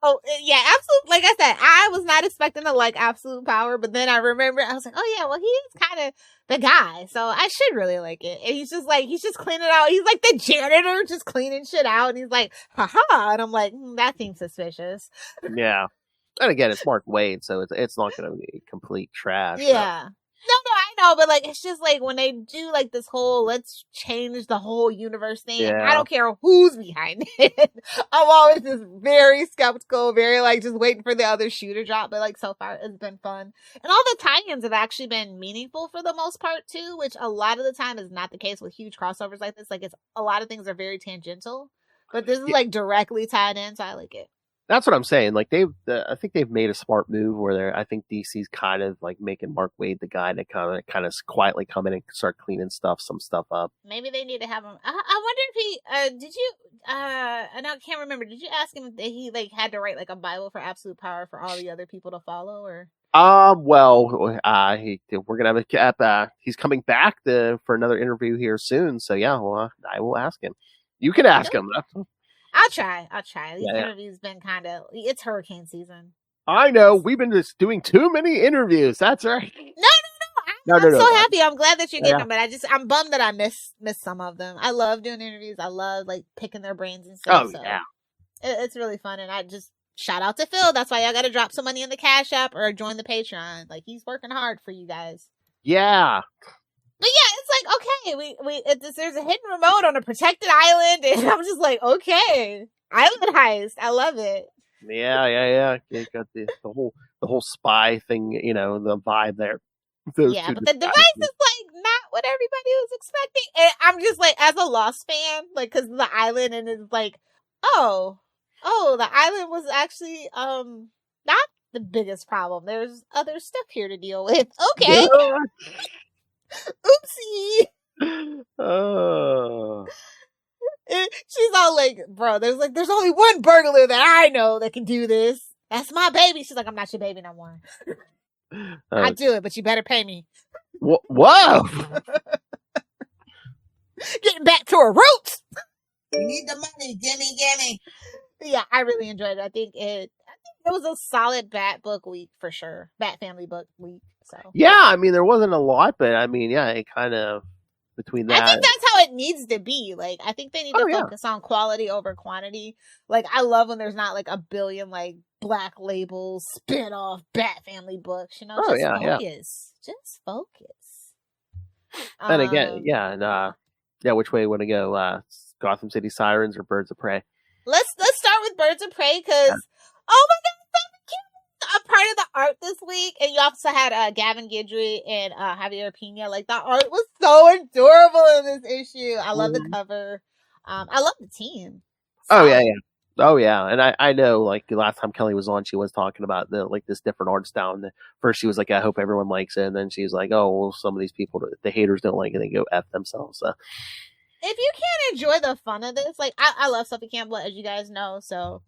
C: Oh, yeah, absolute. Like I said, I was not expecting to like absolute power, but then I remember, I was like, oh yeah, well, he is kind of the guy, so I should really like it. And he's just cleaning out. He's like the janitor, just cleaning shit out, and he's like, haha, and I'm like, that seems suspicious.
A: Yeah. And again, it's Mark Waid, so it's not going to be complete trash.
C: Yeah. So. No, I know, but like, it's just like when they do like this whole let's change the whole universe thing. Yeah. I don't care who's behind it. I'm always just very skeptical, very like just waiting for the other shoe to drop. But like so far, it's been fun, and all the tie-ins have actually been meaningful for the most part too, which a lot of the time is not the case with huge crossovers like this. Like it's a lot of things are very tangential, but this is like directly tied in, so I like it.
A: That's what I'm saying. Like I think they've made a smart move where I think DC's kind of like making Mark Waid the guy to kind of quietly come in and start cleaning some stuff up.
C: Maybe they need to have him. I wonder if he did you I can't remember. Did you ask him if he like had to write like a Bible for absolute power for all the other people to follow or?
A: Well, we're gonna have he's coming back for another interview here soon. So yeah, well, I will ask him. You can ask him.
C: I'll try. These interviews been it's hurricane season.
A: I know. We've been just doing too many interviews. That's right.
C: No. I'm so happy. I'm glad that you're getting them, but I'm bummed that I missed some of them. I love doing interviews. I love like picking their brains and stuff.
A: Oh, yeah.
C: It's really fun. And I just shout out to Phil. That's why y'all got to drop some money in the Cash App or join the Patreon. Like he's working hard for you guys.
A: Yeah.
C: But yeah, it's like, okay, there's a hidden remote on a protected island, and I'm just like, okay, island heist, I love it.
A: Yeah. You got the whole spy thing, the vibe there.
C: Yeah, but the device is like not what everybody was expecting, and I'm just like, as a Lost fan, like, because the island, and it's like, oh, the island was actually not the biggest problem. There's other stuff here to deal with. Okay. Oopsie.
A: Oh.
C: She's all like, bro, there's only one burglar that I know that can do this. That's my baby. She's like, I'm not your baby no more. I do it, but you better pay me.
A: Whoa.
C: Getting back to her roots.
D: We need the money. Gimme.
C: Yeah, I really enjoyed it. I think it was a solid Bat book week for sure. Bat family book week. So
A: Yeah, I mean, there wasn't a lot, but I mean, yeah, it kind of between that.
C: I think that's how it needs to be. Like, I think they need to focus on quality over quantity. Like, I love when there's not like a billion like Black Label spin-off Bat family books. You know, just focus. Just focus.
A: And again, which way you want to go? Gotham City Sirens or Birds of Prey?
C: Let's start with Birds of Prey because oh my god, a part of the art this week, and you also had Gavin Guidry and Javier Pina. Like, the art was so adorable in this issue. I love the cover. I love the team.
A: So, oh yeah, and I know, like, the last time Kelly was on, she was talking about this different art style. And first she was like, I hope everyone likes it, and then she's like, oh, well, some of these people, the haters don't like it, they go F themselves. So
C: if you can't enjoy the fun of this, like, I love Sophie Campbell, as you guys know, so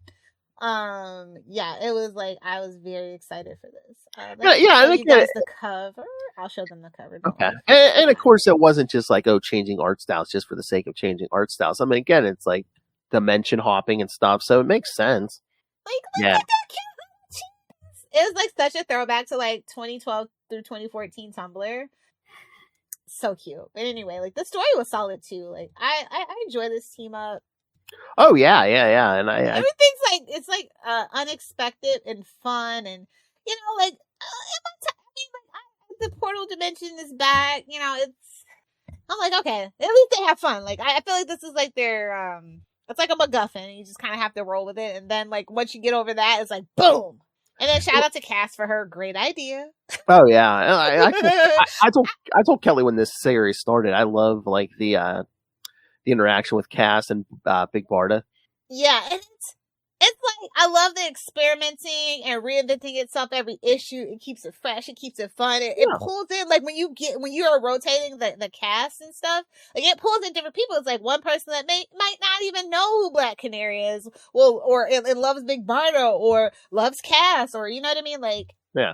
C: it was like I was very excited for this. And again, the cover. I'll show them the cover.
A: Okay, and of course it wasn't just like changing art styles just for the sake of changing art styles. I mean, again, it's like dimension hopping and stuff, so it makes sense.
C: Like, look at that cute. It was like such a throwback to like 2012 through 2014 Tumblr. So cute. But anyway, like, the story was solid too. Like, I enjoy this team up.
A: Oh yeah, and
C: everything's like, it's like unexpected and fun, and you know, like the portal dimension is back. You know, I'm like, okay, at least they have fun. Like, I feel like this is like their it's like a MacGuffin, and you just kind of have to roll with it. And then like once you get over that, it's like boom. And then shout out to Cass for her great idea.
A: Oh yeah, I told Kelly when this series started, I love like the interaction with Cass and Big Barda.
C: Yeah, and it's like, I love the experimenting and reinventing itself every issue. It keeps it fresh. It keeps it fun. It pulls in, like, when you are rotating the cast and stuff, like, it pulls in different people. It's like one person that might not even know who Black Canary is, or it loves Big Barda, or loves Cass, or, you know what I mean? Like, yeah.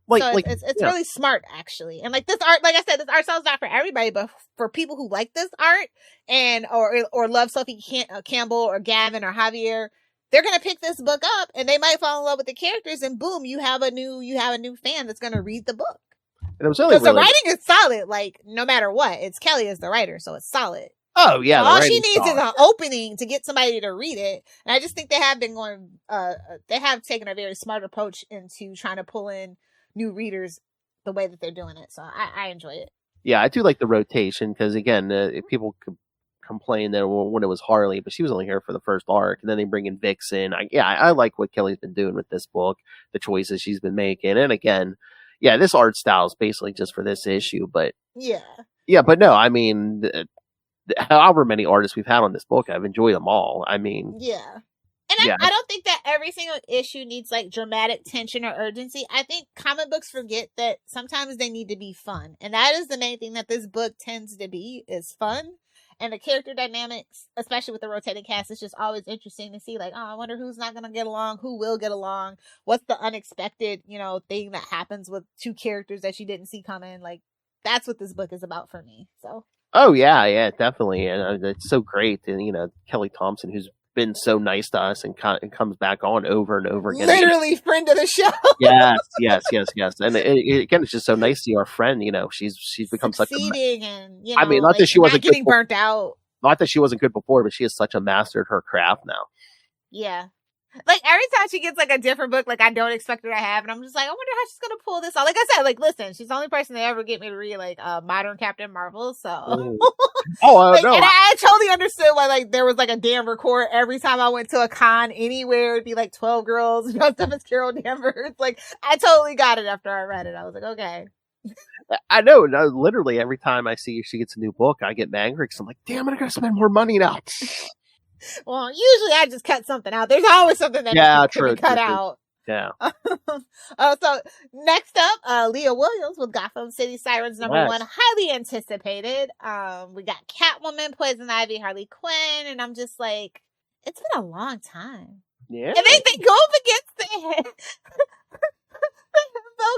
C: It's really smart, actually. And like, this art, like I said, this art style is not for everybody, but for people who like this art and or love Sophie Campbell or Gavin or Javier, they're gonna pick this book up and they might fall in love with the characters, and boom, you have a new fan that's gonna read the book. And because the writing is solid, like, no matter what, it's Kelly as the writer, so it's solid.
A: Oh yeah,
C: all she needs is an opening to get somebody to read it, and I just think they have taken a very smart approach into trying to pull in new readers the way that they're doing it. So I enjoy it.
A: Yeah, I do like the rotation, because again, if people could complain that when it was Harley, but she was only here for the first arc, and then they bring in Vixen. I like what Kelly's been doing with this book, the choices she's been making, and again, this art style is basically just for this issue, but but no, I mean, however many artists we've had on this book, I've enjoyed them all. I mean,
C: and I don't think that every single issue needs like dramatic tension or urgency. I think comic books forget that sometimes they need to be fun. And that is the main thing that this book tends to be, is fun. And the character dynamics, especially with the rotating cast, is just always interesting to see. Like, oh, I wonder who's not going to get along, who will get along. What's the unexpected, thing that happens with two characters that you didn't see coming. Like, that's what this book is about for me. So.
A: Oh, yeah, definitely. And it's so great. And, Kelly Thompson, who's been so nice to us and comes back on over and over again.
C: Literally friend of the show.
A: yes. And again, it's just so nice to see our friend. She's become such a.
C: And,
A: I mean, not that she wasn't
C: getting burnt out.
A: Not that she wasn't good before, but she is such a master at her craft now.
C: Yeah. Like, every time she gets, like, a different book, like, I don't expect her to have, and I'm just like, I wonder how she's gonna pull this off. Like I said, like, listen, she's the only person to ever get me to read, like, modern Captain Marvel, so.
A: No.
C: And I totally understood why, like, there was, like, a Danvers court every time I went to a con anywhere. It'd be, like, 12 girls, stuff as Carol Danvers. Like, I totally got it after I read it. I was like, okay.
A: I know. Literally, every time I see she gets a new book, I get angry, because I'm like, damn, I gotta spend more money now.
C: Well, usually I just cut something out. There's always something that can be cut out.
A: Yeah.
C: So next up, Leah Williams with Gotham City Sirens #1, highly anticipated. We got Catwoman, Poison Ivy, Harley Quinn, and I'm just like, it's been a long time.
A: Yeah.
C: And they go up against the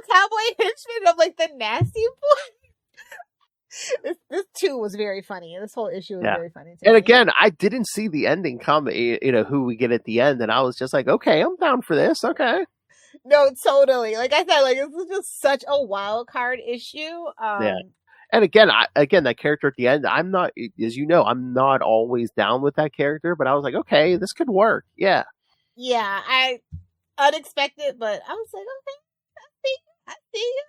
C: Cowboy henchman of like the Nasty Boy. This too was very funny. This whole issue was
A: Yeah.
C: very funny.
A: And again, I didn't see the ending come, who we get at the end, and I was just like, okay, I'm down for this. Okay.
C: No, totally. Like I said, like this is just such a wild card issue.
A: Yeah. And again, that character at the end, I'm not, as you know, I'm not always down with that character, but I was like, okay, this could work. Yeah.
C: Yeah, unexpected, but I was like, okay, I see you.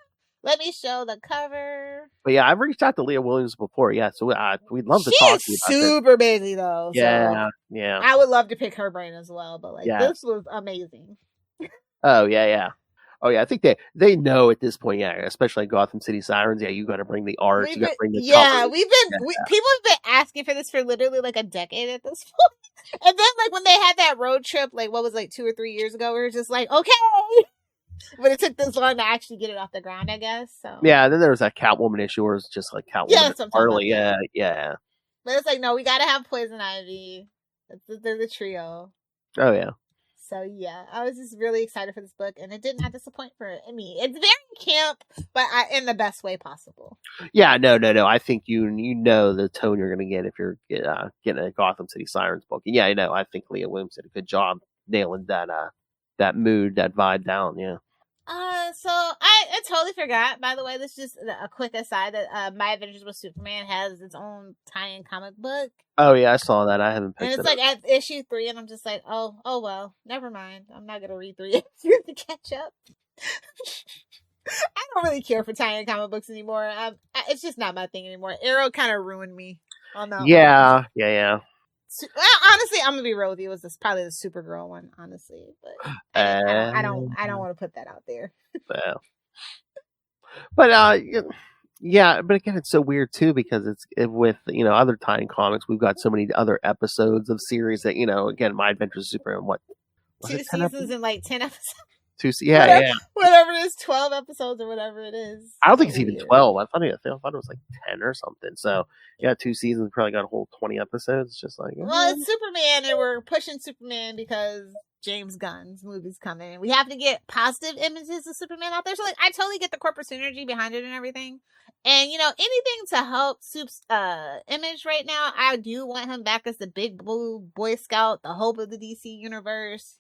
C: Let me show the cover.
A: But yeah, I've reached out to Leah Williams before. Yeah, so we'd love to
C: She
A: talk
C: is
A: to you about this.
C: super busy though.
A: Yeah,
C: so
A: yeah.
C: I would love to pick her brain as well, but like
A: Yeah.
C: this was amazing.
A: Oh yeah. Oh yeah, I think they know at this point, yeah, especially Gotham City Sirens. Yeah, you got to bring the art, you got to bring the covers.
C: People have been asking for this for literally like a decade at this point. And then like when they had that road trip, like what was like 2 or 3 years ago, we were just like, okay. But it took this long to actually get it off the ground, I guess. So
A: yeah, and then there was that Catwoman issue where it was just like Catwoman and Harley. Yeah.
C: But it's like, no, we gotta have Poison Ivy. They're the trio.
A: Oh yeah.
C: So yeah, I was just really excited for this book, and it did not disappoint for me. It's very camp, but in the best way possible.
A: Yeah, no. I think you know the tone you're going to get if you're getting a Gotham City Sirens book. And yeah, I know. I think Leah Williams did a good job nailing that mood, that vibe down. Yeah.
C: So I totally forgot. By the way, this is just a quick aside that My Adventures with Superman has its own tie-in comic book.
A: Oh yeah, I saw that. I haven't picked
C: and it's
A: it
C: like
A: up.
C: at issue 3, and I'm just like, oh well, never mind. I'm not gonna read 3 issues to catch up. I don't really care for tie-in comic books anymore. It's just not my thing anymore. Arrow kind of ruined me on that.
A: Yeah.
C: Well, honestly, I'm gonna be real with you. It was probably the Supergirl one, honestly, but I don't want to put that out there.
A: But yeah, but again, it's so weird too because with other tie-in comics, we've got so many other episodes of series that again, My Adventures with Superman. What
C: 2 seasons and like 10 episodes.
A: Whatever
C: it is, 12 episodes or whatever it is.
A: I don't think it's even 12. I thought it was like 10 or something. So yeah, 2 seasons, probably got a whole 20 episodes. Just like
C: well, it's Superman, and we're pushing Superman because James Gunn's movie's coming, and we have to get positive images of Superman out there. So like, I totally get the corporate synergy behind it and everything. And anything to help Soup's image right now. I do want him back as the big blue Boy Scout, the hope of the DC universe.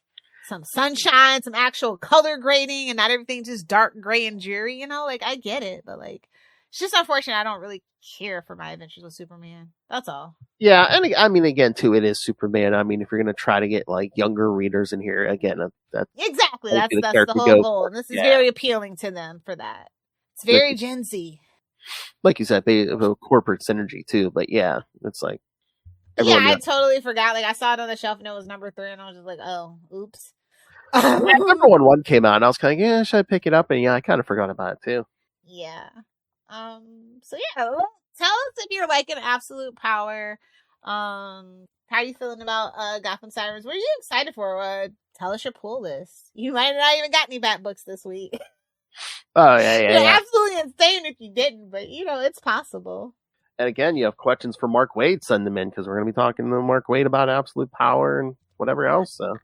C: Some sunshine, some actual color grading, and not everything just dark gray and dreary, like I get it, but like it's just unfortunate I don't really care for My Adventures with Superman. That's all.
A: Yeah, and I mean again too, it is Superman. I mean, if you're gonna try to get like younger readers in here, again, that's
C: exactly that's the whole goal. And this is very appealing to them for that. It's very Gen Z.
A: Like you said, they have a corporate synergy too, but yeah, it's like
C: I totally forgot. Like I saw it on the shelf and it was number 3, and I was just like, oh, oops.
A: I remember when 1 came out, and I was kind of like, yeah, should I pick it up? And yeah, I kind of forgot about it too.
C: Yeah. So yeah, tell us if you're liking Absolute Power. How are you feeling about Gotham Sirens? What are you excited for? Tell us your pull list. You might not even got any Bat books this week.
A: Oh yeah.
C: Absolutely insane if you didn't, but it's possible.
A: And again, you have questions for Mark Waid, send them in because we're going to be talking to Mark Waid about Absolute Power and whatever else. So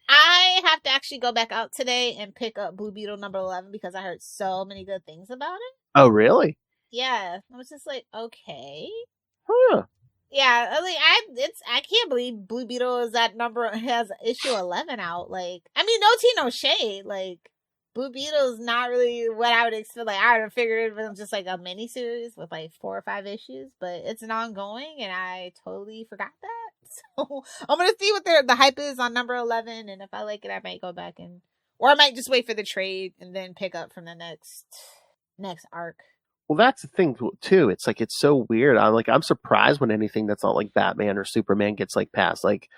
C: I have to actually go back out today and pick up Blue Beetle number 11 because I heard so many good things about it.
A: Oh, really?
C: Yeah. I was just like, okay.
A: Huh.
C: Yeah, I can't believe Blue Beetle is that number, has issue 11 out. Like, I mean, no tea, no shade. Like, Blue Beetle is not really what I would expect. Like, I would have figured it was just like a mini series with like 4 or 5 issues, but it's an ongoing, and I totally forgot that. So I'm gonna see what the hype is on number 11, and if I like it, I might go back or I might just wait for the trade and then pick up from the next arc.
A: Well, that's the thing too. It's like, it's so weird. I'm surprised when anything that's not like Batman or Superman gets like past like,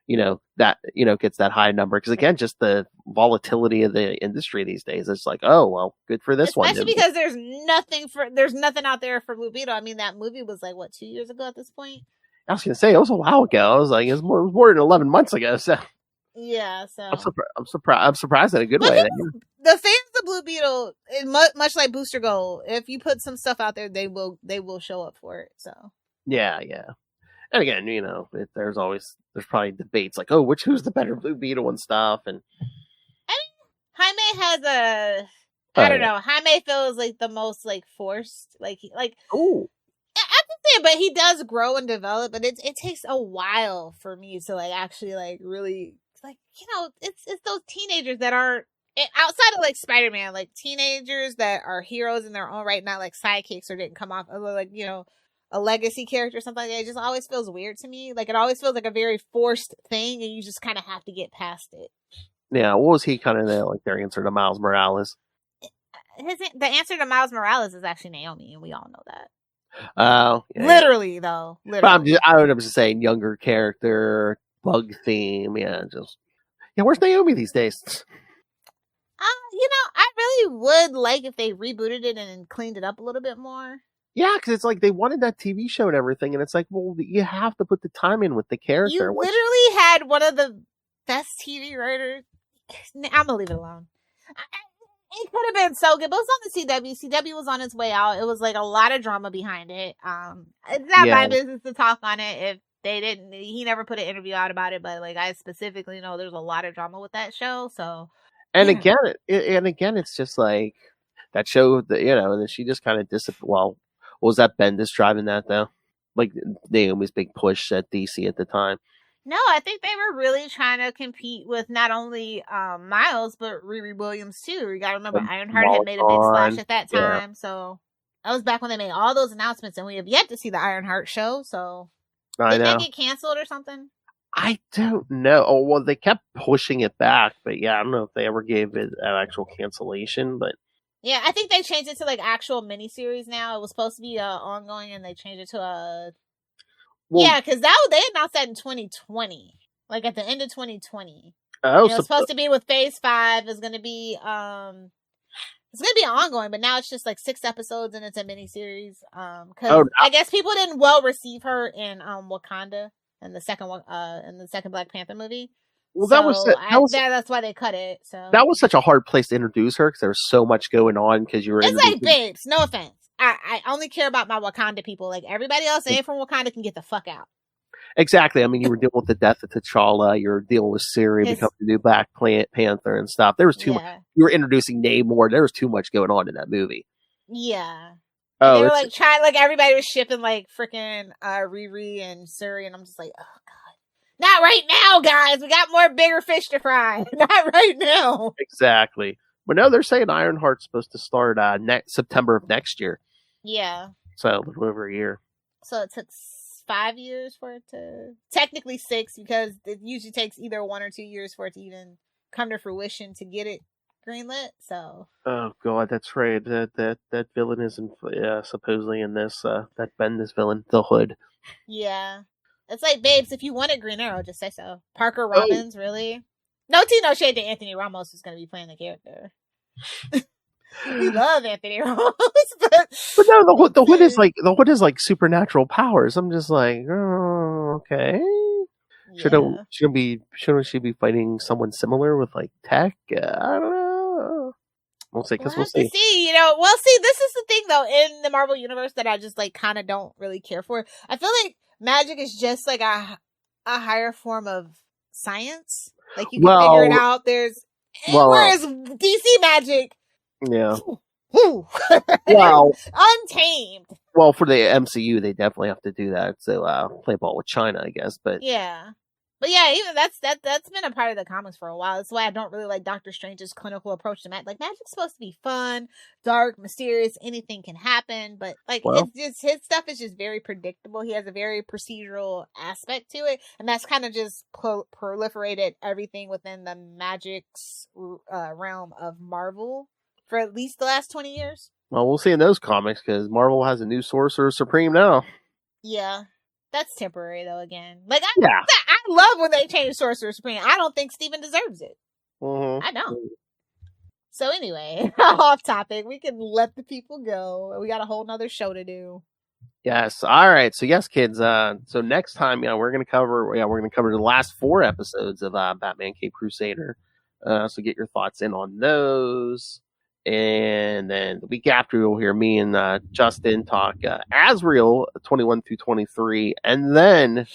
A: gets that high number. Because again, just the volatility of the industry these days. It's like, oh, well, good for this one.
C: Especially because there's nothing out there for Blue Beetle. I mean, that movie was like, what, 2 years ago at this point?
A: I was going to say, it was a while ago. I was like, it was more than 11 months ago. So
C: yeah, so
A: I'm surprised in a good way.
C: The fans of Blue Beetle, much like Booster Gold, if you put some stuff out there, they will show up for it. So
A: yeah. And again, there's probably debates like, oh, who's the better Blue Beetle and stuff. And
C: I mean, Jaime has I don't know. Jaime feels like the most like forced, like
A: oh.
C: Yeah, but he does grow and develop, but it takes a while for me to like actually like really like it's those teenagers that are outside of like Spider-Man, like teenagers that are heroes in their own right, not like sidekicks or didn't come off like a legacy character or something like that. It just always feels weird to me. Like it always feels like a very forced thing, and you just kind of have to get past it.
A: Yeah, what was he kind of their answer to Miles Morales?
C: The answer to Miles Morales is actually Naomi, and we all know that.
A: Oh,
C: literally though. Literally.
A: But I was just saying younger character, bug theme. Yeah, where's Naomi these days?
C: I really would like if they rebooted it and cleaned it up a little bit more.
A: Yeah, because it's like they wanted that TV show and everything, and it's like, well, you have to put the time in with the character.
C: You literally had one of the best TV writers. I'm gonna leave it alone. It could have been so good, but it was on the CW. CW was on its way out. It was like a lot of drama behind it. It's not my business to talk on it. If they didn't, he never put an interview out about it. But like I specifically know, there's a lot of drama with that show. So,
A: and again, it's just like that show. And then she just kind of disappeared. Well, was that Bendis driving that though? Like Naomi's big push at DC at the time.
C: No, I think they were really trying to compete with not only Miles, but Riri Williams too. You gotta remember, Ironheart had made a big splash at that time. Yeah. So that was back when they made all those announcements, and we have yet to see the Ironheart show. So did that get canceled or something?
A: I don't know. Oh, well, they kept pushing it back, but yeah, I don't know if they ever gave it an actual cancellation, but...
C: Yeah, I think they changed it to, like, actual miniseries now. It was supposed to be ongoing, and they changed it to a... Well, yeah, because they announced that in 2020. Like, at the end of 2020. Oh, it was supposed to be with Phase 5. It's going to be... It's going to be ongoing, but now it's just, like, 6 episodes, and it's a miniseries. Because I guess people didn't well receive her in Wakanda. In the second one, in the second Black Panther movie.
A: Well,
C: so that's why they cut it. So
A: that was such a hard place to introduce her because there was so much going on. Because you were,
C: it's like, babes. No offense, I only care about my Wakanda people. Like everybody else, ain't from Wakanda can get the fuck out.
A: Exactly. I mean, you were dealing with the death of T'Challa. You were dealing with Syria becoming the new Black Panther and stuff. There was too much. You were introducing Namor. There was too much going on in that movie.
C: Yeah. Oh, they were like trying, like everybody was shipping like freaking Riri and Suri, and I'm just like, oh god, not right now, guys. We got more bigger fish to fry. Not right now.
A: Exactly. But no, they're saying Ironheart's supposed to start September of next year.
C: Yeah.
A: So a little over a year.
C: So it took 5 years for it to, technically 6, because it usually takes either 1 or 2 years for it to even come to fruition to get it greenlit. So
A: oh god, that's right. That villain isn't supposedly in this that Bendis villain, the Hood.
C: Yeah, it's like, babes, if you wanted Green Arrow, just say so. Parker Robbins, really? No shade to Anthony Ramos, is going to be playing the character. We love Anthony Ramos, but
A: no, the Hood is like supernatural powers. I'm just like, oh, okay. Yeah. Shouldn't she be fighting someone similar with like tech? I don't know. We'll see. We'll see.
C: We'll see. This is the thing, though, in the Marvel universe that I just like kind of don't really care for. I feel like magic is just like a higher form of science. Like you can figure it out. Whereas DC magic,
A: yeah,
C: untamed.
A: Well, for the MCU, they definitely have to do that. So play ball with China, I guess. But
C: yeah. But yeah, even that's been a part of the comics for a while. That's why I don't really like Doctor Strange's clinical approach to magic. Like, magic's supposed to be fun, dark, mysterious. Anything can happen, but like it's just, his stuff is just very predictable. He has a very procedural aspect to it, and that's kind of just proliferated everything within the magic's realm of Marvel for at least the last 20 years.
A: Well, we'll see in those comics because Marvel has a new Sorcerer Supreme now.
C: Yeah. That's temporary, though, again. Like, I love when they change Sorcerer Supreme. I don't think Steven deserves it.
A: Mm-hmm.
C: I don't. So anyway, off topic. We can let the people go. We got a whole nother show to do.
A: Yes. All right. So yes, kids. So next time, we're gonna cover the last 4 episodes of Batman Cape Crusader. So get your thoughts in on those. And then the week after, you'll hear me and Justin talk Azrael 21 through 23. And then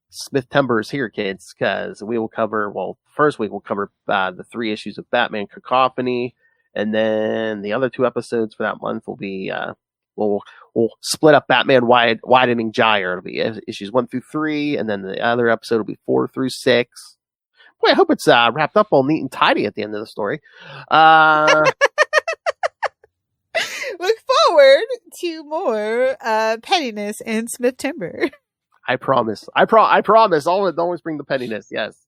A: Smith Timber is here, kids, because we will cover, first week we'll cover the 3 issues of Batman Cacophony. And then the other 2 episodes for that month will be we'll split up Batman Widening Gyre. It'll be issues 1 through 3, and then the other episode will be 4 through 6. Boy, I hope it's wrapped up all neat and tidy at the end of the story.
C: Look forward to more pettiness in Smith-Timber.
A: I promise. I promise. Always bring the pettiness. Yes.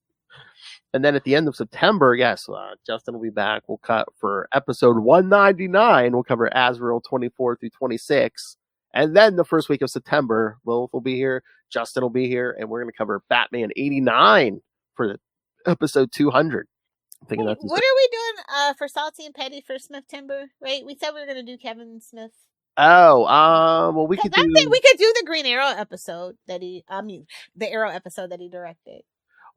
A: And then at the end of September, yes, Justin will be back. We'll cut for episode 199. We'll cover Azrael 24 through 26. And then the first week of September, Lilith will be here. Justin will be here. And we're going to cover Batman 89 for episode 200. I'm thinking
C: What are we doing for Salty and Petty for Smith-Timber? Right? We said we were going to do Kevin Smith.
A: Oh, well, we could do...
C: I think we could do the Green Arrow episode the Arrow episode that he directed.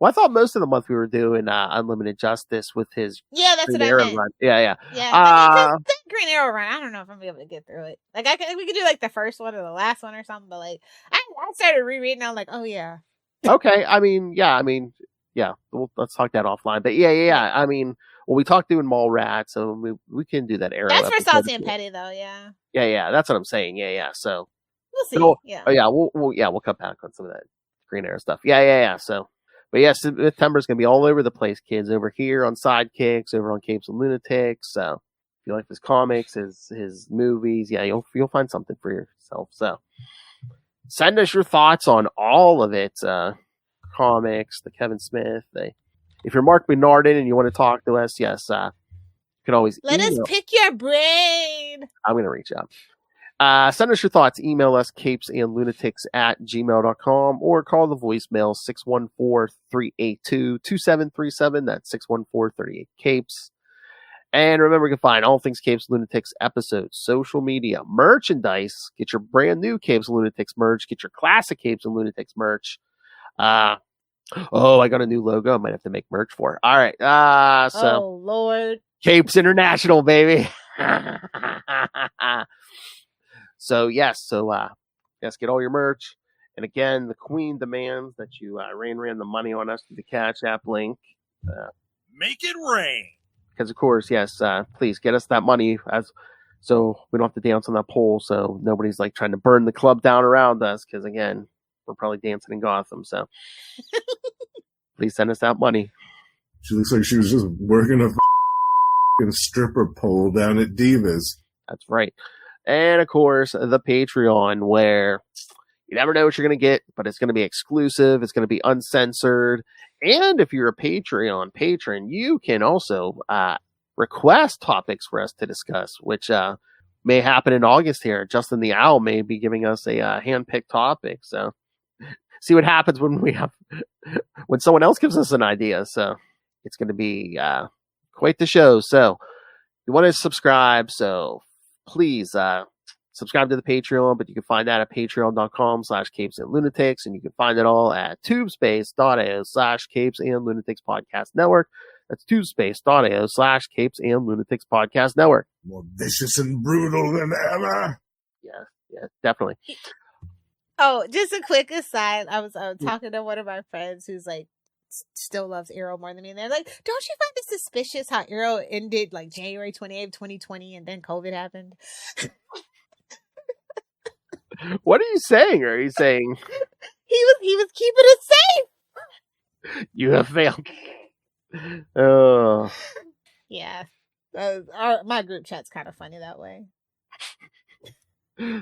A: Well, I thought most of the month we were doing Unlimited Justice with his
C: that's
A: Green
C: what
A: Arrow
C: I meant.
A: run. Yeah.
C: That Green Arrow run, I don't know if I'm gonna be able to get through it. Like we could do like the first one or the last one or something. But like I started rereading. I'm like, oh yeah.
A: Okay. Let's talk that offline. But yeah. I mean, well, we talked doing Mallrats, so we can do that Arrow.
C: That's for
A: episode
C: Salty and Petty, though. Yeah.
A: Yeah. That's what I'm saying. Yeah. So
C: we'll see.
A: We'll cut back on some of that Green Arrow stuff. Yeah. So. But yeah, September's going to be all over the place, kids. Over here on Sidekicks, over on Capes and Lunatics. So if you like his comics, his movies, you'll find something for yourself. So send us your thoughts on all of it. Comics, the Kevin Smith. If you're Mark Bernardin and you want to talk to us, yes, you can always
C: let us pick your brain.
A: I'm going to reach out. Send us your thoughts. Email us CapesandLunatics@gmail.com or call the voicemail 614-382-2737. That's 614-38-CAPES. And remember, you can find all things Capes and Lunatics episodes, social media, merchandise. Get your brand new Capes and Lunatics merch. Get your classic Capes and Lunatics merch. I got a new logo I might have to make merch for. All right.
C: Oh, Lord.
A: Capes International, baby. So, yes, get all your merch. And again, the Queen demands that you ran the money on us through the Cash App link.
B: Make it rain.
A: Because, of course, yes, please get us that money so we don't have to dance on that pole, so nobody's like trying to burn the club down around us. Because, again, we're probably dancing in Gotham, so please send us that money.
E: She looks like she was just working a stripper pole down at Divas.
A: That's right. And, of course, the Patreon, where you never know what you're going to get, but it's going to be exclusive. It's going to be uncensored. And if you're a Patreon patron, you can also request topics for us to discuss, which may happen in August here. Justin the Owl may be giving us a hand-picked topic. So see what happens when someone else gives us an idea. So it's going to be quite the show. So you want to subscribe, so please subscribe to the Patreon, but you can find that at patreon.com/CapesandLunatics, and you can find it all at tubespace.io/Capes and Lunatics Podcast Network. That's tubespace.io/Capes and Lunatics Podcast Network.
E: More vicious and brutal than ever.
A: Yeah, definitely.
C: Oh, just a quick aside. I was talking to one of my friends who's like, still loves Arrow more than me. And they're like, don't you find it suspicious how Arrow ended like January 28th, 2020 and then COVID happened?
A: What are you saying? Are you saying
C: he was keeping it safe?
A: You have failed. Oh.
C: Yeah. My group chat's kind of funny that way.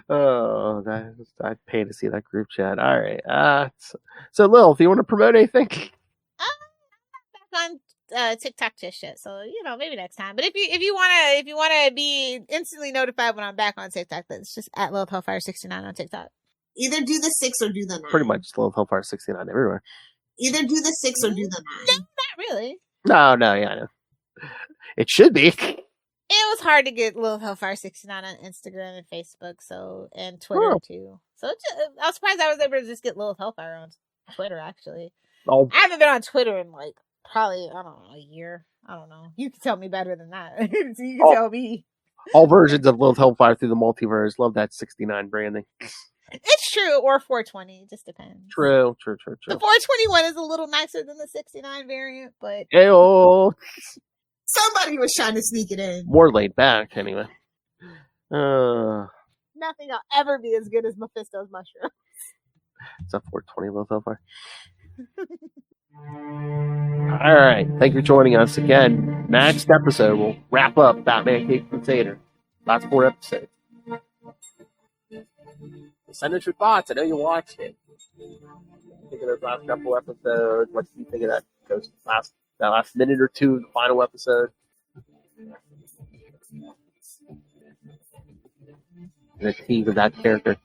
A: Oh, I'd pay to see that group chat. All right. So Lil, do you want to promote anything?
C: I'm back on TikTok to shit, so maybe next time. But if you wanna be instantly notified when I'm back on TikTok, that's just at Lil Hellfire 69 on TikTok.
D: Either do the 6 or do the 9.
A: Pretty much Lil Hellfire 69 everywhere.
D: Either do the 6 or do the 9.
C: No, not really.
A: No, yeah, I know. It should be.
C: It was hard to get Lil Hellfire 69 on Instagram and Facebook, and Twitter too. So I was surprised I was able to just get Lil Hellfire on Twitter. Actually, I haven't been on Twitter in like probably a year. I don't know. You can tell me better than that. So you can tell me.
A: All versions of Lil Hellfire through the multiverse. Love that 69 branding.
C: It's true, or 420. It just depends.
A: True. The
C: 421 is a little nicer than the 69 variant, but
D: Somebody was trying to sneak it in.
A: More laid back, anyway.
C: well, Nothing will ever be as good as Mephisto's mushroom.
A: It's up 420 low so far. All right. Thank you for joining us again. Next episode, we'll wrap up Batman Cape Crusader. Last 4 episodes. Send us your thoughts. I know you watched it. Think of those last couple episodes. What do you think of that last minute or two of the final episode? The tease of that character.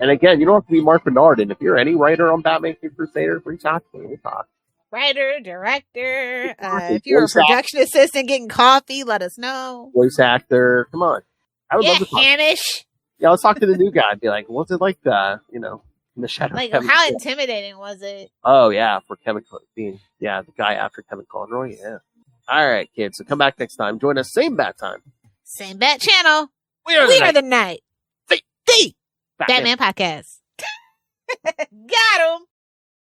A: And again, you don't have to be Mark Bernard. And if you're any writer on Batman Cape Crusader, reach out to me. We'll talk.
C: Writer, director, if you're a production assistant getting coffee, let us know.
A: Voice actor, come on. I would love to talk.
C: Hamish.
A: Yeah, let's talk to the new guy and be like, what's it like, in the shadow?
C: Like,
A: Kevin
C: how
A: Conroy?
C: intimidating was it?
A: Oh, yeah, for Kevin being, the guy after Kevin Conroy, yeah. All right, kids, so come back next time. Join us, same bat time.
C: Same bat channel.
A: We are
C: the night. The Batman Podcast. Got him.